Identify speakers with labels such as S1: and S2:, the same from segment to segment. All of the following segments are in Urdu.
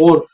S1: 4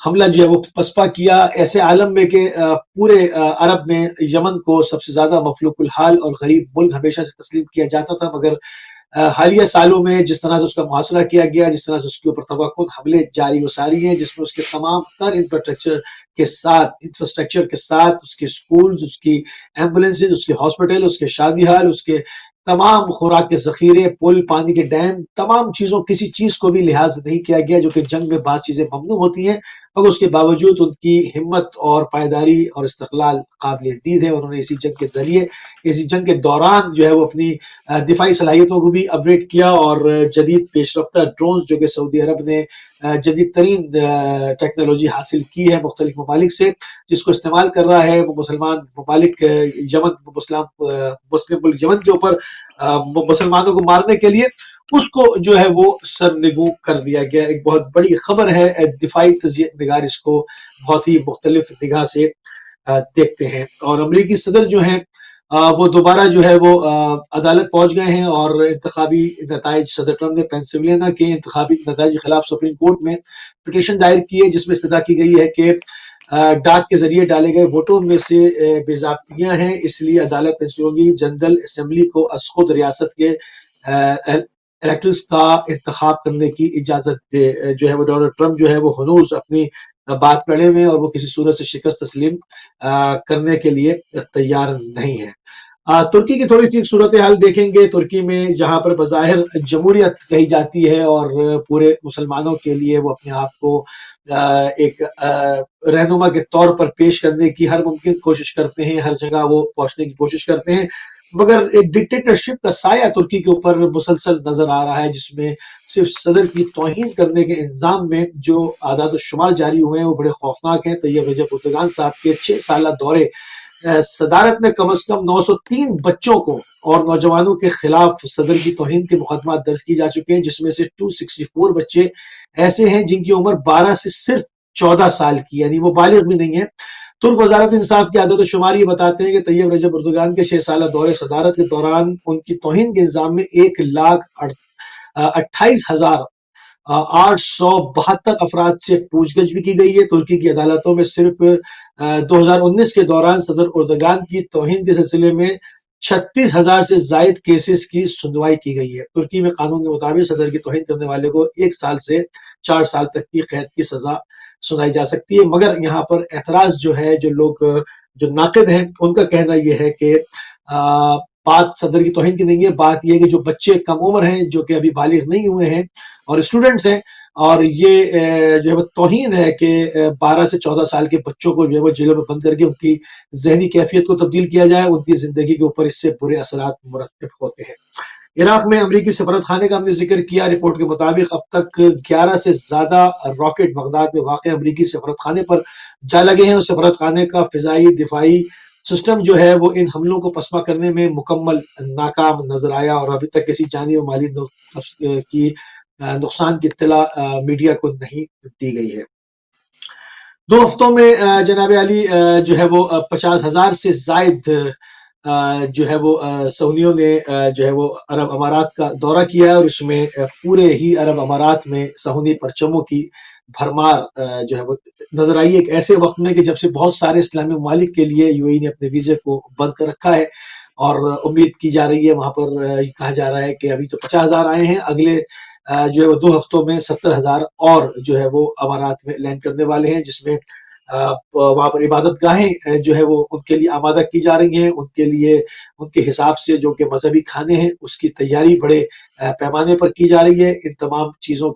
S1: حملہ جو ہے وہ پسپا کیا، ایسے عالم میں کہ پورے عرب میں یمن کو سب سے زیادہ مفلوک الحال اور غریب ملک ہمیشہ سے تسلیم کیا جاتا تھا، مگر حالیہ سالوں میں جس طرح سے اس کا محاصرہ کیا گیا، جس طرح سے اس کے اوپر تباہ حملے جاری و ساری ہیں، جس میں اس کے تمام تر انفراسٹرکچر کے ساتھ اس کے سکولز، اس کی ایمبولینسز، اس کے ہاسپٹل، اس کے شادی ہال، اس کے تمام خوراک کے ذخیرے، پل، پانی کے ڈیم، تمام چیزوں کسی چیز کو بھی لحاظ نہیں کیا گیا، جو کہ جنگ میں بعض چیزیں ممنوع ہوتی ہیں، مگر اس کے باوجود ان کی ہمت اور پائیداری اور استقلال قابل دید ہے۔ انہوں نے اسی جنگ کے ذریعے، اسی جنگ کے دوران جو ہے وہ اپنی دفاعی صلاحیتوں کو بھی اپگریڈ کیا، اور جدید پیش رفتہ ڈرونز جو کہ سعودی عرب نے جدید ترین ٹیکنالوجی حاصل کی ہے مختلف ممالک سے، جس کو استعمال کر رہا ہے وہ مسلمان ممالک مسلم ملک یمن کے اوپر مسلمانوں کو مارنے کے لیے، اس کو جو ہے وہ سرنگوں کر دیا گیا۔ ایک بہت بڑی خبر ہے، دفاعی تجزیہ نگار اس کو بہت ہی مختلف نگاہ سے دیکھتے ہیں۔ اور امریکی صدر جو ہیں وہ دوبارہ جو ہے وہ عدالت پہنچ گئے ہیں، اور انتخابی نتائج، صدر ٹرمپ نے پینسلوینیا کے انتخابی نتائج کے خلاف سپریم کورٹ میں پٹیشن دائر کی ہے، جس میں استدعا کی گئی ہے کہ ڈاک کے ذریعے ڈالے گئے ووٹوں میں سے بے ضابطگیاں ہیں، اس لیے عدالت پینسلوینیا جنرل اسمبلی کو از خود ریاست کے الیکٹرز کا انتخاب کرنے کی اجازت دے۔ جو ہے وہ ڈونلڈ ٹرمپ جو ہے وہ ہنوز اپنی بات پڑے ہوئے اور وہ کسی صورت سے شکست تسلیم کرنے کے لیے تیار نہیں ہے۔ ترکی کی تھوڑی سی صورتحال دیکھیں گے۔ ترکی میں جہاں پر بظاہر جمہوریت کہی جاتی ہے اور پورے مسلمانوں کے لیے وہ اپنے آپ کو ایک رہنما کے طور پر پیش کرنے کی ہر ممکن کوشش کرتے ہیں، ہر جگہ وہ پہنچنے کی کوشش کرتے ہیں، مگر ایک ڈکٹیٹرشپ کا سایہ ترکی کے اوپر مسلسل نظر آ رہا ہے، جس میں صرف صدر کی توہین کرنے کے الزام میں جو اعداد و شمار جاری ہوئے ہیں وہ بڑے خوفناک ہیں۔ طیب رجب اردوغان صاحب کے 6 سالہ دورے صدارت میں کم از کم 903 بچوں کو اور نوجوانوں کے خلاف صدر کی توہین کے مقدمات درج کی جا چکے ہیں، جس میں سے 264 بچے ایسے ہیں جن کی عمر 12 سے صرف 14 سال کی، یعنی وہ بالغ بھی نہیں ہیں۔ ترک وزارت انصاف کی عدد و شمار یہ بتاتے ہیں کہ طیب رجب اردوغان کے 6 سالہ دورے صدارت کے دوران ان کی توہین کے الزام میں 1,28,872 افراد سے پوچھ گچھ بھی کی گئی ہے۔ ترکی کی عدالتوں میں صرف 2019 کے دوران صدر اردوغان کی توہین کے سلسلے میں 36,000 سے زائد کیسز کی سنوائی کی گئی ہے۔ ترکی میں قانون کے مطابق صدر کی توہین کرنے والے کو 1 سال سے 4 سال تک کی قید کی سزا سنائی جا سکتی ہے، مگر یہاں پر اعتراض جو ہے، جو لوگ جو ناقد ہیں ان کا کہنا یہ ہے کہ بات صدر کی توہین کی نہیں ہے، بات یہ ہے کہ جو بچے کم عمر ہیں، جو کہ ابھی بالغ نہیں ہوئے ہیں اور اسٹوڈنٹس ہیں، اور یہ جو ہے وہ توہین ہے کہ 12 سے 14 سال کے بچوں کو جو ہے وہ جیلوں میں بند کر کے ان کی ذہنی کیفیت کو تبدیل کیا جائے، ان کی زندگی کے اوپر اس سے برے اثرات مرتب ہوتے ہیں۔ عراق میں امریکی سفارت خانے کا ہم نے ذکر کیا۔ رپورٹ کے مطابق اب تک 11 سے زیادہ راکٹ بغداد میں واقع امریکی سفارت خانے پر جا لگے ہیں، اور سفارت خانے کا فضائی دفاعی سسٹم جو ہے وہ ان حملوں کو پسپا کرنے میں مکمل ناکام نظر آیا، اور ابھی تک کسی جانی و مالی نقصان کی اطلاع میڈیا کو نہیں دی گئی ہے۔ 2 ہفتوں میں جناب علی جو ہے وہ 50,000 سے زائد جو ہے وہ سعودیوں نے جو ہے وہ عرب امارات کا دورہ کیا ہے، اور اس میں پورے ہی عرب امارات میں صہیونی پرچموں کی بھرمار جو ہے وہ نظر آئی، ایک ایسے وقت میں کہ جب سے بہت سارے اسلامی ممالک کے لیے یو اے ای نے اپنے ویزے کو بند کر رکھا ہے، اور امید کی جا رہی ہے، وہاں پر کہا جا رہا ہے کہ ابھی تو 50,000 آئے ہیں، اگلے جو ہے وہ 2 ہفتوں میں 70,000 اور جو ہے وہ امارات میں لینڈ کرنے والے ہیں، جس میں وہاں پر عبادت گاہیں جو ہے وہ ان کے لیے آمادہ کی جا رہی ہیں، ان کے لیے ان کے حساب سے جو کہ مذہبی کھانے ہیں اس کی تیاری بڑے پیمانے پر کی جا رہی ہے۔ ان تمام چیزوں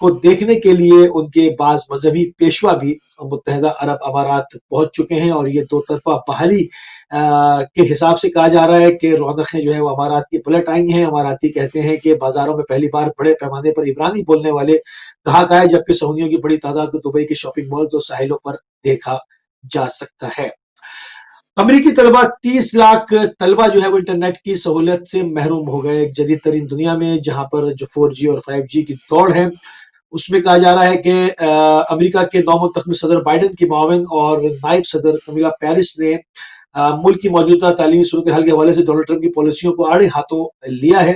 S1: کو دیکھنے کے لیے ان کے بعض مذہبی پیشوا بھی متحدہ عرب امارات پہنچ چکے ہیں، اور یہ 2 طرفہ بحالی کے حساب سے کہا جا رہا ہے کہ رونقیں جو ہے وہ امارات کی پلٹ آئی ہیں۔ اماراتی کہتے ہیں کہ بازاروں میں پہلی بار بڑے پیمانے پر عبرانی بولنے والے گاہک آئے، جبکہ سعودیوں کی بڑی تعداد کو دبئی کے شاپنگ مالز اور ساحلوں پر دیکھا جا سکتا ہے۔ امریکی طلبہ 30 لاکھ طلبہ جو ہے وہ انٹرنیٹ کی سہولت سے محروم ہو گئے۔ ایک جدید ترین دنیا میں جہاں پر جو 4G اور 5G کی دوڑ ہے، اس میں کہا جا رہا ہے کہ امریکہ کے نو منتخب صدر بائیڈن کی معاون اور نائب صدر کمیلا پیرس نے ملک کی موجودہ تعلیمی صورتحال کے حوالے سے ڈونلڈ ٹرمپ کی پالیسیوں کو آڑے ہاتھوں لیا ہے،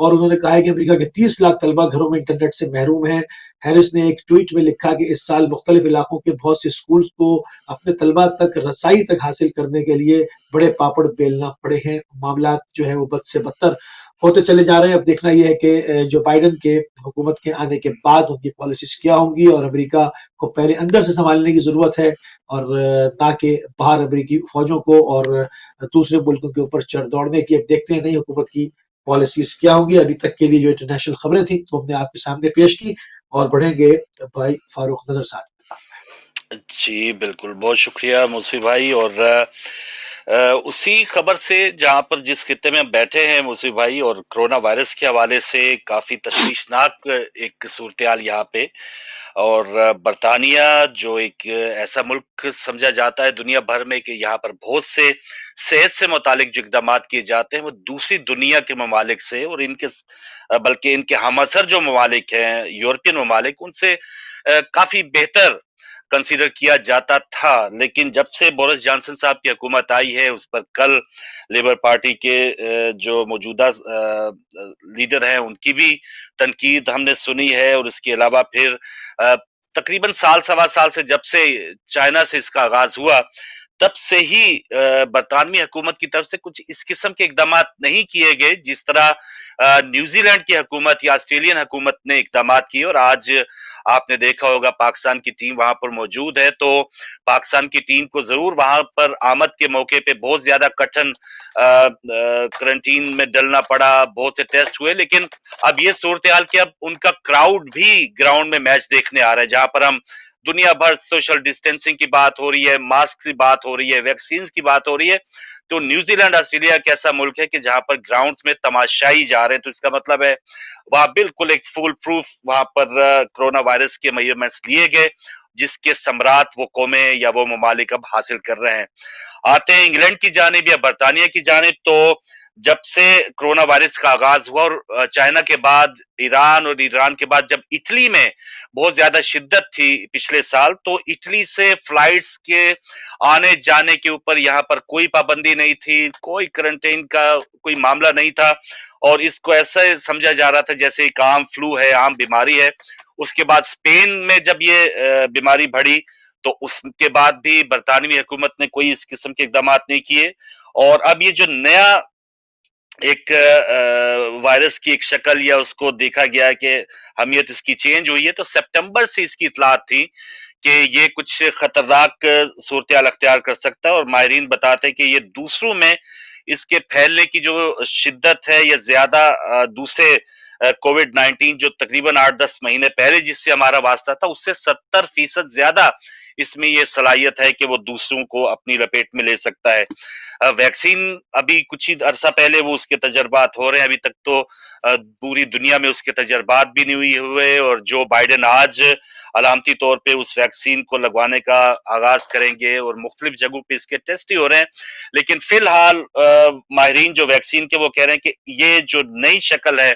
S1: اور انہوں نے کہا ہے کہ امریکہ کے 30 لاکھ طلبہ گھروں میں انٹرنیٹ سے محروم ہیں۔ ہیرس نے ایک ٹویٹ میں لکھا کہ اس سال مختلف علاقوں کے بہت سے اسکولز کو اپنے طلبہ تک رسائی تک حاصل کرنے کے لیے بڑے پاپڑ بیلنا پڑے ہیں۔ معاملات جو ہے وہ بد سے بدتر ہوتے چلے جا رہے ہیں۔ اب دیکھنا یہ ہے کہ جو بائیڈن کے حکومت کے آنے کے بعد ان کی پالیسیز کیا ہوں گی، اور امریکہ کو پہلے اندر سے سنبھالنے کی ضرورت ہے، اور تاکہ باہر امریکی فوجوں کو اور دوسرے ملکوں کے اوپر چڑھ دوڑنے کی۔ اب دیکھتے ہیں نئی حکومت کی پالیسیز کیا ہوں گی۔ ابھی تک کے لیے جو انٹرنیشنل خبریں تھیں وہ ہم نے آپ کے سامنے پیش کی، اور بڑھیں گے بھائی فاروق نظر صاحب۔
S2: جی بالکل، بہت شکریہ موسوی بھائی۔ اور اسی خبر سے جہاں پر جس خطے میں ہم بیٹھے ہیں موسوی بھائی، اور کرونا وائرس کے حوالے سے کافی تشویشناک ایک صورتحال یہاں پہ، اور برطانیہ جو ایک ایسا ملک سمجھا جاتا ہے دنیا بھر میں کہ یہاں پر بہت سے صحت سے متعلق جو اقدامات کیے جاتے ہیں وہ دوسری دنیا کے ممالک سے، اور ان کے بلکہ ان کے ہم اثر جو ممالک ہیں یورپین ممالک، ان سے کافی بہتر کنسیڈر کیا جاتا تھا۔ لیکن جب سے بورس جانسن صاحب کی حکومت آئی ہے، اس پر کل لیبر پارٹی کے جو موجودہ لیڈر ہیں ان کی بھی تنقید ہم نے سنی ہے، اور اس کے علاوہ پھر تقریباً سال سوا سال سے جب سے چائنا سے اس کا آغاز ہوا، تب سے ہی برطانوی حکومت کی طرف سے کچھ اس قسم کے اقدامات نہیں کیے گئے جس طرح نیوزی لینڈ کی حکومت یا آسٹریلین حکومت نے اقدامات کیے۔ اور آج آپ نے دیکھا ہوگا پاکستان کی ٹیم وہاں پر موجود ہے، تو پاکستان کی ٹیم کو ضرور وہاں پر آمد کے موقع پہ بہت زیادہ کٹھن کرنٹین میں ڈلنا پڑا، بہت سے ٹیسٹ ہوئے، لیکن اب یہ صورتحال کہ اب ان کا کراؤڈ بھی گراؤنڈ میں میچ دیکھنے آ رہا ہے، جہاں پر ہم دنیا بھر سوشل ڈسٹینسنگ کی بات ہو رہی ہے، ماسک کی بات ہو رہی ہے، ویکسینز کی بات ہو رہی ہے، تو نیوزی لینڈ آسٹریلیا ایک ایسا ملک ہے کہ جہاں پر گراؤنڈز میں تماشائی جا رہے ہیں، تو اس کا مطلب ہے وہاں بالکل ایک فول پروف وہاں پر کرونا وائرس کے میجرمنٹس لیے گئے، جس کے ثمرات وہ قومیں یا وہ ممالک اب حاصل کر رہے ہیں۔ آتے ہیں انگلینڈ کی جانب یا برطانیہ کی جانب، تو جب سے کرونا وائرس کا آغاز ہوا اور چائنا کے بعد ایران، اور ایران کے بعد جب اٹلی میں بہت زیادہ شدت تھی پچھلے سال، تو اٹلی سے فلائٹس کے آنے جانے کے اوپر یہاں پر کوئی پابندی نہیں تھی، کوئی کرنٹین کا کوئی معاملہ نہیں تھا، اور اس کو ایسا سمجھا جا رہا تھا جیسے ایک عام فلو ہے، عام بیماری ہے۔ اس کے بعد اسپین میں جب یہ بیماری بڑھی، تو اس کے بعد بھی برطانوی حکومت نے کوئی اس قسم کے اقدامات نہیں کیے، اور اب یہ جو نیا ایک وائرس کی ایک شکل یا اس کو دیکھا گیا کہ اہمیت اس کی چینج ہوئی ہے، تو سپٹمبر سے اس کی اطلاعات تھی کہ یہ کچھ خطرناک صورتحال اختیار کر سکتا ہے، اور ماہرین بتاتے ہیں کہ یہ دوسروں میں اس کے پھیلنے کی جو شدت ہے یا زیادہ دوسرے کووڈ 19 جو تقریباً 8-10 مہینے پہلے جس سے ہمارا واسطہ تھا، اس سے 70% زیادہ اس میں یہ صلاحیت ہے کہ وہ دوسروں کو اپنی لپیٹ میں لے سکتا ہے۔ ویکسین ابھی کچھ ہی عرصہ پہلے وہ اس کے تجربات ہو رہے ہیں، ابھی تک تو پوری دنیا میں اس کے تجربات بھی نہیں ہوئے، اور جو بائیڈن آج علامتی طور پہ اس ویکسین کو لگوانے کا آغاز کریں گے، اور مختلف جگہوں پہ اس کے ٹیسٹ ہی ہو رہے ہیں، لیکن فی الحال ماہرین جو ویکسین کے وہ کہہ رہے ہیں کہ یہ جو نئی شکل ہے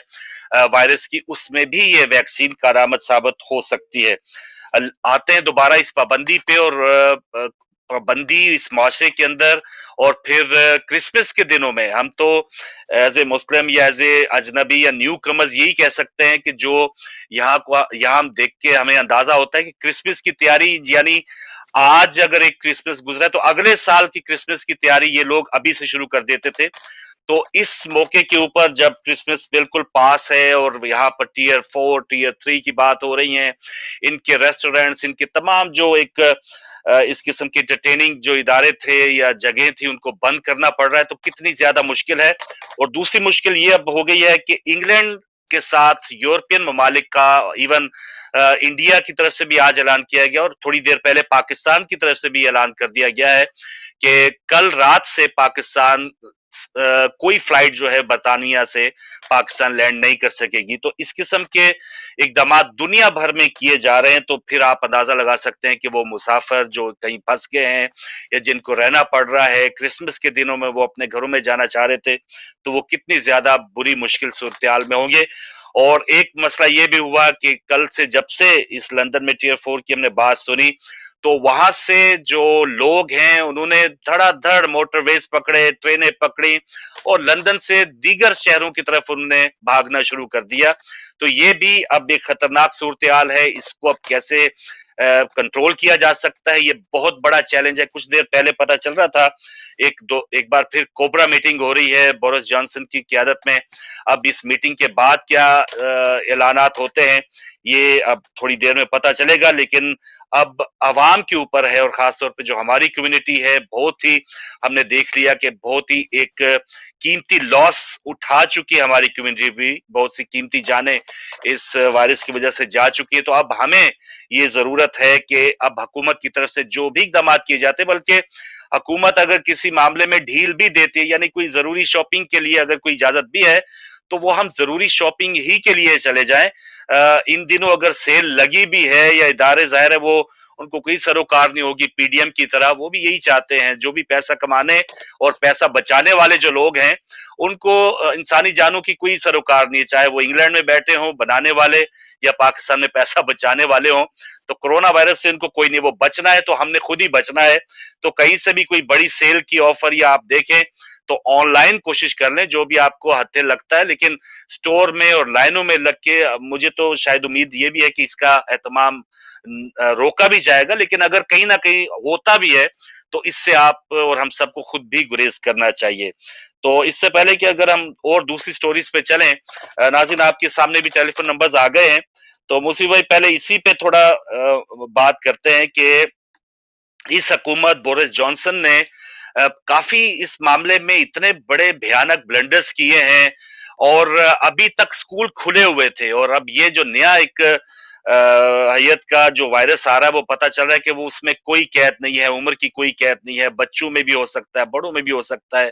S2: وائرس کی، اس میں بھی یہ ویکسین کارآمد ثابت ہو سکتی ہے۔ آتے ہیں دوبارہ اس پابندی پہ، اور پابندی اس معاشرے کے اندر، اور پھر کرسمس کے دنوں میں ہم تو ایز اے مسلم یا ایز اے اجنبی یا نیو کمرز یہی کہہ سکتے ہیں کہ جو یہاں ہم دیکھ کے ہمیں اندازہ ہوتا ہے کہ کرسمس کی تیاری، یعنی آج اگر ایک کرسمس گزرا ہے تو اگلے سال کی کرسمس کی تیاری یہ لوگ ابھی سے شروع کر دیتے تھے۔ تو اس موقع کے اوپر جب کرسمس بالکل پاس ہے، اور یہاں پر ٹیئر 4 ٹیئر 3 کی بات ہو رہی ہیں، ان کے ریسٹورینٹس، ان کے تمام جو ایک اس قسم کے انٹرٹیننگ جو ادارے تھے یا جگہیں تھی، ان کو بند کرنا پڑ رہا ہے، تو کتنی زیادہ مشکل ہے۔ اور دوسری مشکل یہ اب ہو گئی ہے کہ انگلینڈ کے ساتھ یورپین ممالک کا، ایون انڈیا کی طرف سے بھی آج اعلان کیا گیا، اور تھوڑی دیر پہلے پاکستان کی طرف سے بھی اعلان کر دیا گیا ہے کہ کل رات سے پاکستان کوئی فلائٹ جو ہے برطانیہ سے پاکستان لینڈ نہیں کر سکے گی۔ تو اس قسم کے اقدامات دنیا بھر میں کیے جا رہے ہیں، تو پھر آپ اندازہ لگا سکتے ہیں کہ وہ مسافر جو کہیں پھنس گئے ہیں یا جن کو رہنا پڑ رہا ہے کرسمس کے دنوں میں، وہ اپنے گھروں میں جانا چاہ رہے تھے، تو وہ کتنی زیادہ بری مشکل صورتحال میں ہوں گے۔ اور ایک مسئلہ یہ بھی ہوا کہ کل سے جب سے اس لندن میں ٹیئر 4 کی ہم نے بات سنی، تو وہاں سے جو لوگ ہیں انہوں نے دھڑا دھڑ موٹر ویز پکڑے، ٹرینیں پکڑی اور لندن سے دیگر شہروں کی طرف انہوں نے بھاگنا شروع کر دیا. تو یہ بھی اب ایک خطرناک صورتحال ہے. اس کو اب کیسے کنٹرول کیا جا سکتا ہے، یہ بہت بڑا چیلنج ہے. کچھ دیر پہلے پتا چل رہا تھا ایک بار پھر کوبرا میٹنگ ہو رہی ہے بورس جانسن کی قیادت میں. اب اس میٹنگ کے بعد کیا اعلانات ہوتے ہیں یہ اب تھوڑی دیر میں پتا چلے گا، لیکن اب عوام کے اوپر ہے، اور خاص طور پہ جو ہماری کمیونٹی ہے، بہت ہی ہم نے دیکھ لیا کہ بہت ہی ایک قیمتی لاس اٹھا چکی ہے ہماری کمیونٹی بھی، بہت سی قیمتی جانیں اس وائرس کی وجہ سے جا چکی ہے. تو اب ہمیں یہ ضرورت ہے کہ اب حکومت کی طرف سے جو بھی اقدامات کیے جاتے، بلکہ حکومت اگر کسی معاملے میں ڈھیل بھی دیتی ہے، یعنی کوئی ضروری شاپنگ کے لیے اگر کوئی اجازت بھی ہے تو وہ ہم ضروری شاپنگ ہی کے لیے چلے جائیں. ان دنوں اگر سیل لگی بھی ہے یا ادارے ظاہر ہے وہ ان کو کوئی سروکار نہیں ہوگی پی ڈی ایم کی طرح، وہ بھی یہی چاہتے ہیں. جو بھی پیسہ کمانے اور پیسہ بچانے والے جو لوگ ہیں ان کو انسانی جانوں کی کوئی سروکار نہیں ہے، چاہے وہ انگلینڈ میں بیٹھے ہوں بنانے والے یا پاکستان میں پیسہ بچانے والے ہوں. تو کرونا وائرس سے ان کو کوئی نہیں، وہ بچنا ہے تو ہم نے خود ہی بچنا ہے. تو کہیں سے بھی کوئی بڑی سیل کی آفر یا آپ دیکھیں تو آن لائن کوشش کر لیں جو بھی آپ کو ہتھے لگتا ہے، لیکن سٹور میں اور لائنوں میں لگ کے مجھے تو شاید امید یہ بھی ہے کہ اس کا اہتمام روکا بھی جائے گا. لیکن اگر کہیں نہ کہیں ہوتا بھی ہے تو اس سے آپ اور ہم سب کو خود بھی گریز کرنا چاہیے. تو اس سے پہلے کہ اگر ہم اور دوسری سٹوریز پہ چلیں، ناظرین آپ کے سامنے بھی ٹیلی فون نمبرز آ گئے ہیں، تو موسی بھائی پہلے اسی پہ تھوڑا بات کرتے ہیں کہ اس حکومت بورس جانسن نے کافی اس معاملے میں اتنے بڑے بھیانک بلنڈرز کیے ہیں، اور ابھی تک سکول کھلے ہوئے تھے، اور اب یہ جو نیا ایک حیت کا جو وائرس آ رہا ہے وہ پتا چل رہا ہے کہ وہ اس میں کوئی قید نہیں ہے، عمر کی کوئی قید نہیں ہے، بچوں میں بھی ہو سکتا ہے، بڑوں میں بھی ہو سکتا ہے.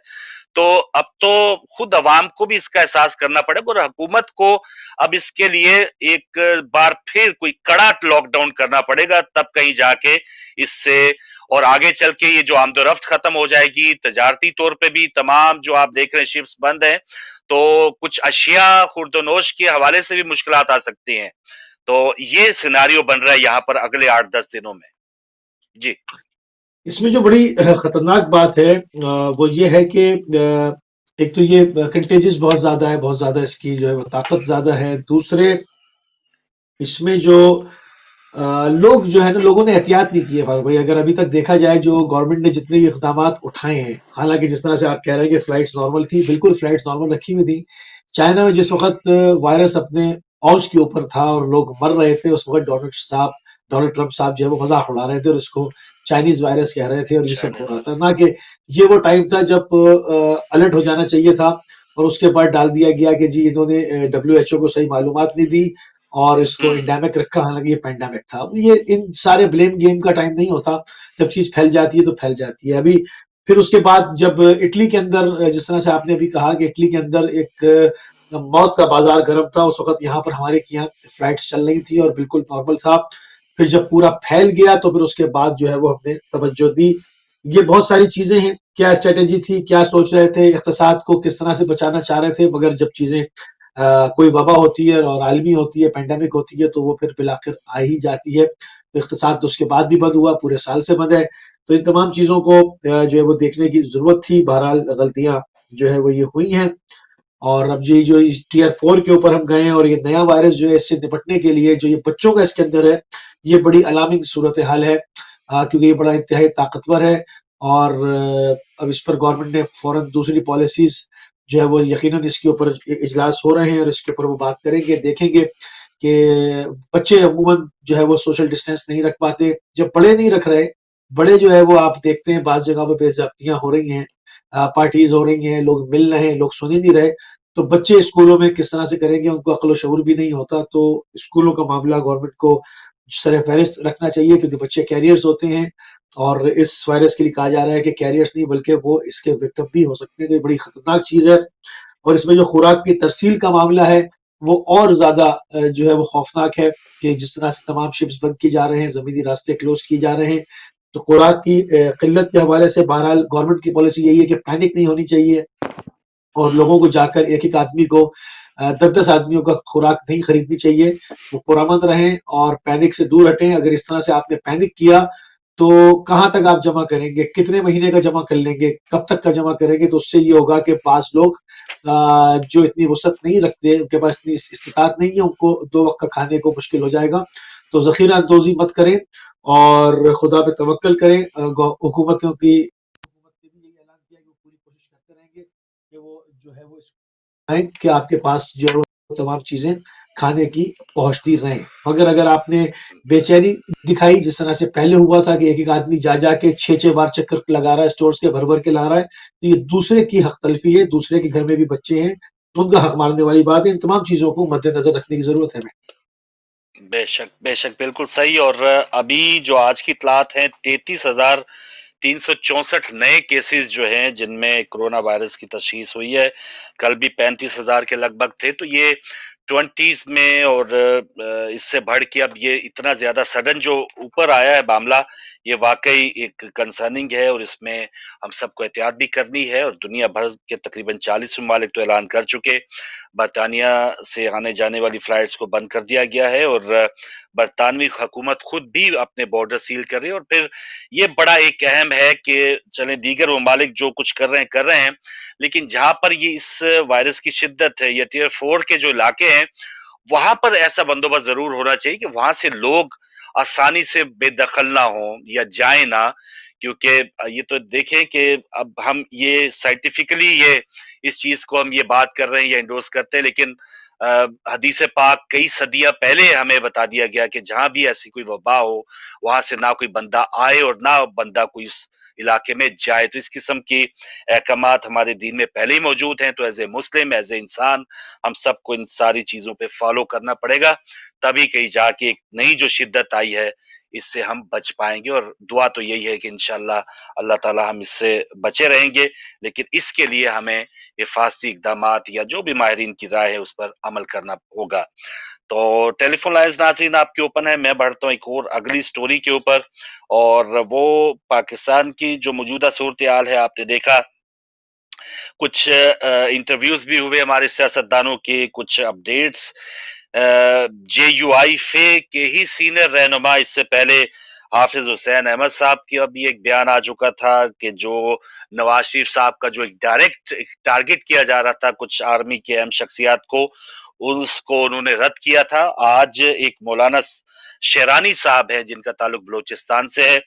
S2: تو اب تو خود عوام کو بھی اس کا احساس کرنا پڑے گا، اور حکومت کو اب اس کے لیے ایک بار پھر کوئی کڑا لاک ڈاؤن کرنا پڑے گا، تب کہیں جا کے اس سے اور آگے چل کے یہ جو آمد و رفت ختم ہو جائے گی. تجارتی طور پہ بھی تمام جو آپ دیکھ رہے ہیں شپس بند ہیں، تو کچھ اشیاء خورد و نوش کے حوالے سے بھی مشکلات آ سکتی ہیں. تو یہ سیناریو بن رہا ہے یہاں پر اگلے 8-10 دنوں میں. جی
S1: اس میں جو بڑی خطرناک بات ہے وہ یہ ہے کہ ایک تو یہ کنٹیجس بہت زیادہ ہے، بہت زیادہ اس کی جو ہے وہ طاقت زیادہ ہے. دوسرے اس میں جو لوگ جو ہے نا، لوگوں نے احتیاط نہیں کی ہے فاروق بھائی. اگر ابھی تک دیکھا جائے جو گورنمنٹ نے جتنے بھی اقدامات اٹھائے ہیں، حالانکہ جس طرح سے آپ کہہ رہے ہیں کہ فلائٹس نارمل تھی، بالکل فلائٹس نارمل رکھی ہوئی تھی. چائنا میں جس وقت وائرس اپنے اوج کے اوپر تھا اور لوگ مر رہے تھے، اس وقت ڈونلڈ ٹرمپ صاحب جو ہے وہ مذاق اڑا رہے تھے اور اس کو چائنیز وائرس کہہ رہے تھے، اور یہ سب ہو رہا تھا. نہ کہ یہ وہ ٹائم تھا جب الرٹ ہو جانا چاہیے تھا، اور اس کے بعد ڈال دیا گیا کہ جی انہوں نے WHO کو صحیح معلومات نہیں دی اور اس کو انڈیمک رکھا، حالانکہ یہ پینڈیمک تھا. یہ ان سارے بلیم گیم کا ٹائم نہیں ہوتا. جب چیز پھیل جاتی ہے تو پھیل جاتی ہے. ابھی پھر اس کے بعد جب اٹلی کے اندر، جس طرح سے آپ نے ابھی کہا کہ اٹلی کے اندر ایک موت کا بازار گرم تھا، اس وقت یہاں پر ہمارے یہاں فلائٹس چل رہی تھی اور بالکل نارمل تھا. پھر جب پورا پھیل گیا تو پھر اس کے بعد جو ہے وہ ہم نے توجہ دی. یہ بہت ساری چیزیں ہیں، کیا اسٹریٹجی تھی، کیا سوچ رہے تھے، اقتصاد کو کس طرح سے بچانا چاہ رہے تھے. مگر جب چیزیں کوئی وبا ہوتی ہے اور عالمی ہوتی ہے، پینڈیمک ہوتی ہے، تو وہ پھر بالآخر آ ہی جاتی ہے. اقتصاد تو اس کے بعد بھی بند ہوا، پورے سال سے بند ہے. تو ان تمام چیزوں کو جو ہے وہ دیکھنے کی ضرورت تھی. بہرحال غلطیاں جو ہے وہ یہ ہوئی ہیں، اور اب یہ جو ٹیئر 4 کے اوپر ہم گئے ہیں، اور یہ نیا وائرس جو ہے اس سے نپٹنے کے لیے جو یہ بچوں کا اس کے اندر ہے، یہ بڑی الارمنگ صورتحال ہے، کیونکہ یہ بڑا انتہائی طاقتور ہے. اور اب اس پر گورنمنٹ نے فوراً دوسری پالیسیز جو ہے وہ یقیناً اس کے اوپر اجلاس ہو رہے ہیں، اور اس کے اوپر وہ بات کریں گے. دیکھیں گے کہ بچے عموماً جو ہے وہ سوشل ڈسٹینس نہیں رکھ پاتے، جب بڑے نہیں رکھ رہے، بڑے جو ہے وہ آپ دیکھتے ہیں بعض جگہ پہ بے ضابطیاں ہو رہی ہیں، پارٹیز ہو رہی ہیں، لوگ مل رہے ہیں، لوگ سن ہی نہیں رہے. تو بچے اسکولوں میں کس طرح سے کریں گے؟ ان کو عقل و شعور بھی نہیں ہوتا. تو اسکولوں کا معاملہ گورنمنٹ کو سر فہرست رکھنا چاہیے، کیونکہ بچے کیریئرز ہوتے ہیں، اور اس وائرس کے لیے کہا جا رہا ہے کہ کیریئرز نہیں بلکہ وہ اس کے وکٹم بھی ہو سکتے ہیں. تو یہ بڑی خطرناک چیز ہے. اور اس میں جو خوراک کی ترسیل کا معاملہ ہے وہ اور زیادہ جو ہے وہ خوفناک ہے، کہ جس طرح سے تمام شپس بند کی جا رہے ہیں، زمینی راستے کلوز کی جا رہے ہیں. تو خوراک کی قلت کے حوالے سے بہرحال گورنمنٹ کی پالیسی یہی ہے کہ پینک نہیں ہونی چاہیے، اور لوگوں کو جا کر ایک ایک آدمی کو 10 آدمیوں کا خوراک نہیں خریدنی چاہیے. وہ پرامن رہیں اور پینک سے دور ہٹیں. اگر اس طرح سے آپ نے پینک کیا تو کہاں تک آپ جمع کریں گے، کتنے مہینے کا جمع کر لیں گے، کب تک کا جمع کریں گے؟ تو اس سے یہ ہوگا کہ بعض لوگ جو اتنی وسعت نہیں رکھتے، ان کے پاس اتنی استطاعت نہیں ہے، ان کو 2 وقت کا کھانے کو مشکل ہو جائے گا۔ تو ذخیرہ اندوزی مت کریں اور خدا پہ توکل کریں۔ حکومتوں کی حکومت نے بھی یہی اعلان کیا کہ وہ پوری کوشش کرتے رہیں گے کہ وہ جو ہے وہ اس کہ آپ کے پاس جو تمام چیزیں کھانے کی پہنچتی رہیں۔ مگر اگر آپ نے بے چینی دکھائی، جس طرح سے پہلے ہوا تھا کہ ایک ایک آدمی جا جا کے 6 بار چکر لگا رہا ہے، سٹورز کے بھر بھر کے لا رہا ہے، تو یہ دوسرے کی حق تلفی ہے، دوسرے کے گھر میں بھی بچے ہیں، ان کا حق مارنے والی بات ہے۔ ان تمام چیزوں کو مد نظر رکھنے کی ضرورت ہے ہمیں۔
S2: بے شک بالکل صحیح۔ اور ابھی جو آج کی اطلاعات ہیں، 33,364 نئے کیسز جو ہیں جن میں کرونا وائرس کی تشخیص ہوئی ہے، کل بھی 35,000 کے لگ بھگ تھے، تو یہ 20s میں اور اس سے بڑھ کے اب یہ اتنا زیادہ سڈن جو اوپر آیا ہے معاملہ، یہ واقعی ایک کنسرننگ ہے، اور اس میں ہم سب کو احتیاط بھی کرنی ہے۔ اور دنیا بھر کے تقریباً 40 ممالک تو اعلان کر چکے، برطانیہ سے آنے جانے والی فلائٹس کو بند کر دیا گیا ہے، اور برطانوی حکومت خود بھی اپنے بارڈر سیل کر رہی ہے۔ اور پھر یہ بڑا ایک اہم ہے کہ چلیں دیگر ممالک جو کچھ کر رہے ہیں، لیکن جہاں پر یہ اس وائرس کی شدت ہے، یہ ٹیئر 4 کے جو علاقے ہیں، وہاں پر ایسا بندوبست ضرور ہونا چاہیے کہ وہاں سے لوگ آسانی سے بے دخل نہ ہوں یا جائیں نہ، کیونکہ یہ تو دیکھیں کہ اب ہم یہ سائنٹیفکلی یہ اس چیز کو ہم یہ بات کر رہے ہیں یا انڈورس کرتے ہیں، لیکن حدیث پاک کئی صدیاں پہلے ہمیں بتا دیا گیا کہ جہاں بھی ایسی کوئی وبا ہو، وہاں سے نہ کوئی بندہ آئے اور نہ بندہ کوئی اس علاقے میں جائے۔ تو اس قسم کی احکامات ہمارے دین میں پہلے ہی موجود ہیں، تو as a Muslim, as a انسان، ہم سب کو ان ساری چیزوں پہ فالو کرنا پڑے گا، تبھی کہیں جا کے ایک نئی جو شدت آئی ہے اس سے ہم بچ پائیں گے۔ اور دعا تو یہی ہے کہ انشاءاللہ اللہ تعالی ہم اس سے بچے رہیں گے، لیکن اس کے لیے ہمیں حفاظتی اقدامات یا جو بھی ماہرین کی رائے ہے اس پر عمل کرنا ہوگا۔ تو ٹیلی فون لائنز ناظرین آپ کے اوپن ہے، میں بڑھتا ہوں ایک اور اگلی سٹوری کے اوپر، اور وہ پاکستان کی جو موجودہ صورتحال ہے۔ آپ نے دیکھا کچھ انٹرویوز بھی ہوئے ہمارے سیاستدانوں کے، کچھ اپڈیٹس، جے یو آئی فے کے ہی سینئر رہنما، اس سے پہلے حافظ حسین احمد صاحب کی ابھی ایک بیان آ چکا تھا کہ جو نواز شریف صاحب کا جو ایک ڈائریکٹ ٹارگٹ کیا جا رہا تھا کچھ آرمی کے اہم شخصیات کو، اس کو انہوں نے رد کیا تھا۔ آج ایک مولانا شیرانی صاحب ہیں جن کا تعلق بلوچستان سے ہے،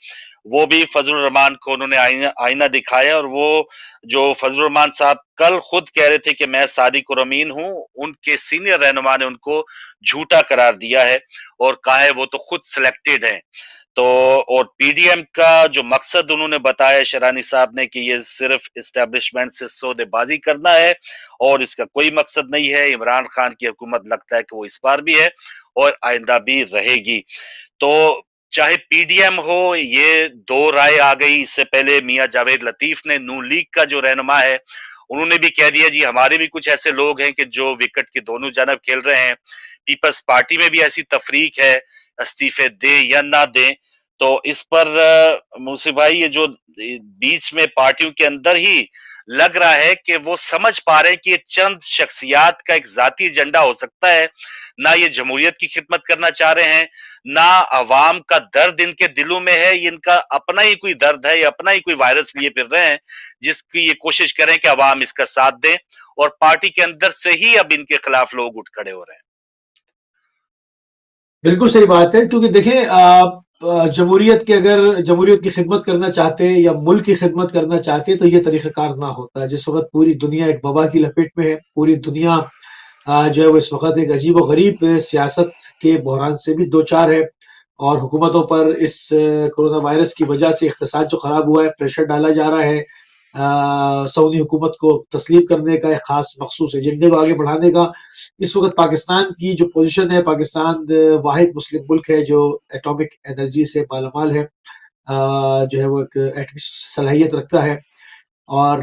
S2: وہ بھی فضل الرحمان کو انہوں نے آئینہ دکھایا، اور وہ جو فضل الرحمان صاحب کل خود کہہ رہے تھے کہ میں صادق اور امین ہوں، ان کے سینئر رہنما نے ان کو جھوٹا قرار دیا ہے اور کہا ہے وہ تو خود سلیکٹڈ ہیں۔ تو اور پی ڈی ایم کا جو مقصد انہوں نے بتایا شیرانی صاحب نے کہ یہ صرف اسٹیبلشمنٹ سے سودے بازی کرنا ہے اور اس کا کوئی مقصد نہیں ہے۔ عمران خان کی حکومت لگتا ہے کہ وہ اس بار بھی ہے اور آئندہ بھی رہے گی۔ تو چاہے پی ڈی ایم ہو، یہ دو رائے آ گئی۔ اس سے پہلے میاں جاوید لطیف نے نون لیگ کا جو رہنما ہے انہوں نے بھی کہہ دیا جی ہمارے بھی کچھ ایسے لوگ ہیں کہ جو وکٹ کے دونوں جانب کھیل رہے ہیں، پیپلز پارٹی میں بھی ایسی تفریق ہے، استعفے دیں یا نہ دیں۔ تو اس پر موسی بھائی یہ جو بیچ میں پارٹیوں کے اندر ہی لگ رہا ہے کہ وہ سمجھ پا رہے ہیں کہ یہ چند شخصیات کا ایک ذاتی ایجنڈا ہو سکتا ہے، نہ یہ جمہوریت کی خدمت کرنا چاہ رہے ہیں، نہ عوام کا درد ان کے دلوں میں ہے، یہ ان کا اپنا ہی کوئی درد ہے، یہ اپنا ہی کوئی وائرس لیے پھر رہے ہیں جس کی یہ کوشش کریں کہ عوام اس کا ساتھ دیں، اور پارٹی کے اندر سے ہی اب ان کے خلاف لوگ اٹھ کھڑے ہو رہے ہیں۔
S1: بالکل صحیح بات ہے، کیونکہ دیکھیں جمہوریت جمہوریت کی خدمت کرنا چاہتے یا ملک کی خدمت کرنا چاہتے تو یہ طریقہ کار نہ ہوتا۔ جس وقت پوری دنیا ایک وبا کی لپیٹ میں ہے، پوری دنیا جو ہے وہ اس وقت ایک عجیب و غریب سیاست کے بحران سے بھی دوچار ہے، اور حکومتوں پر اس کرونا وائرس کی وجہ سے اقتصاد جو خراب ہوا ہے، پریشر ڈالا جا رہا ہے سعودی حکومت کو تسلیم کرنے کا، ایک خاص مخصوص ایجنڈے کو آگے بڑھانے کا۔ اس وقت پاکستان کی جو پوزیشن ہے، پاکستان واحد مسلم ملک ہے جو ایٹامک انرجی سے مالا مال ہے، جو ہے وہ ایک ایٹمی صلاحیت رکھتا ہے، اور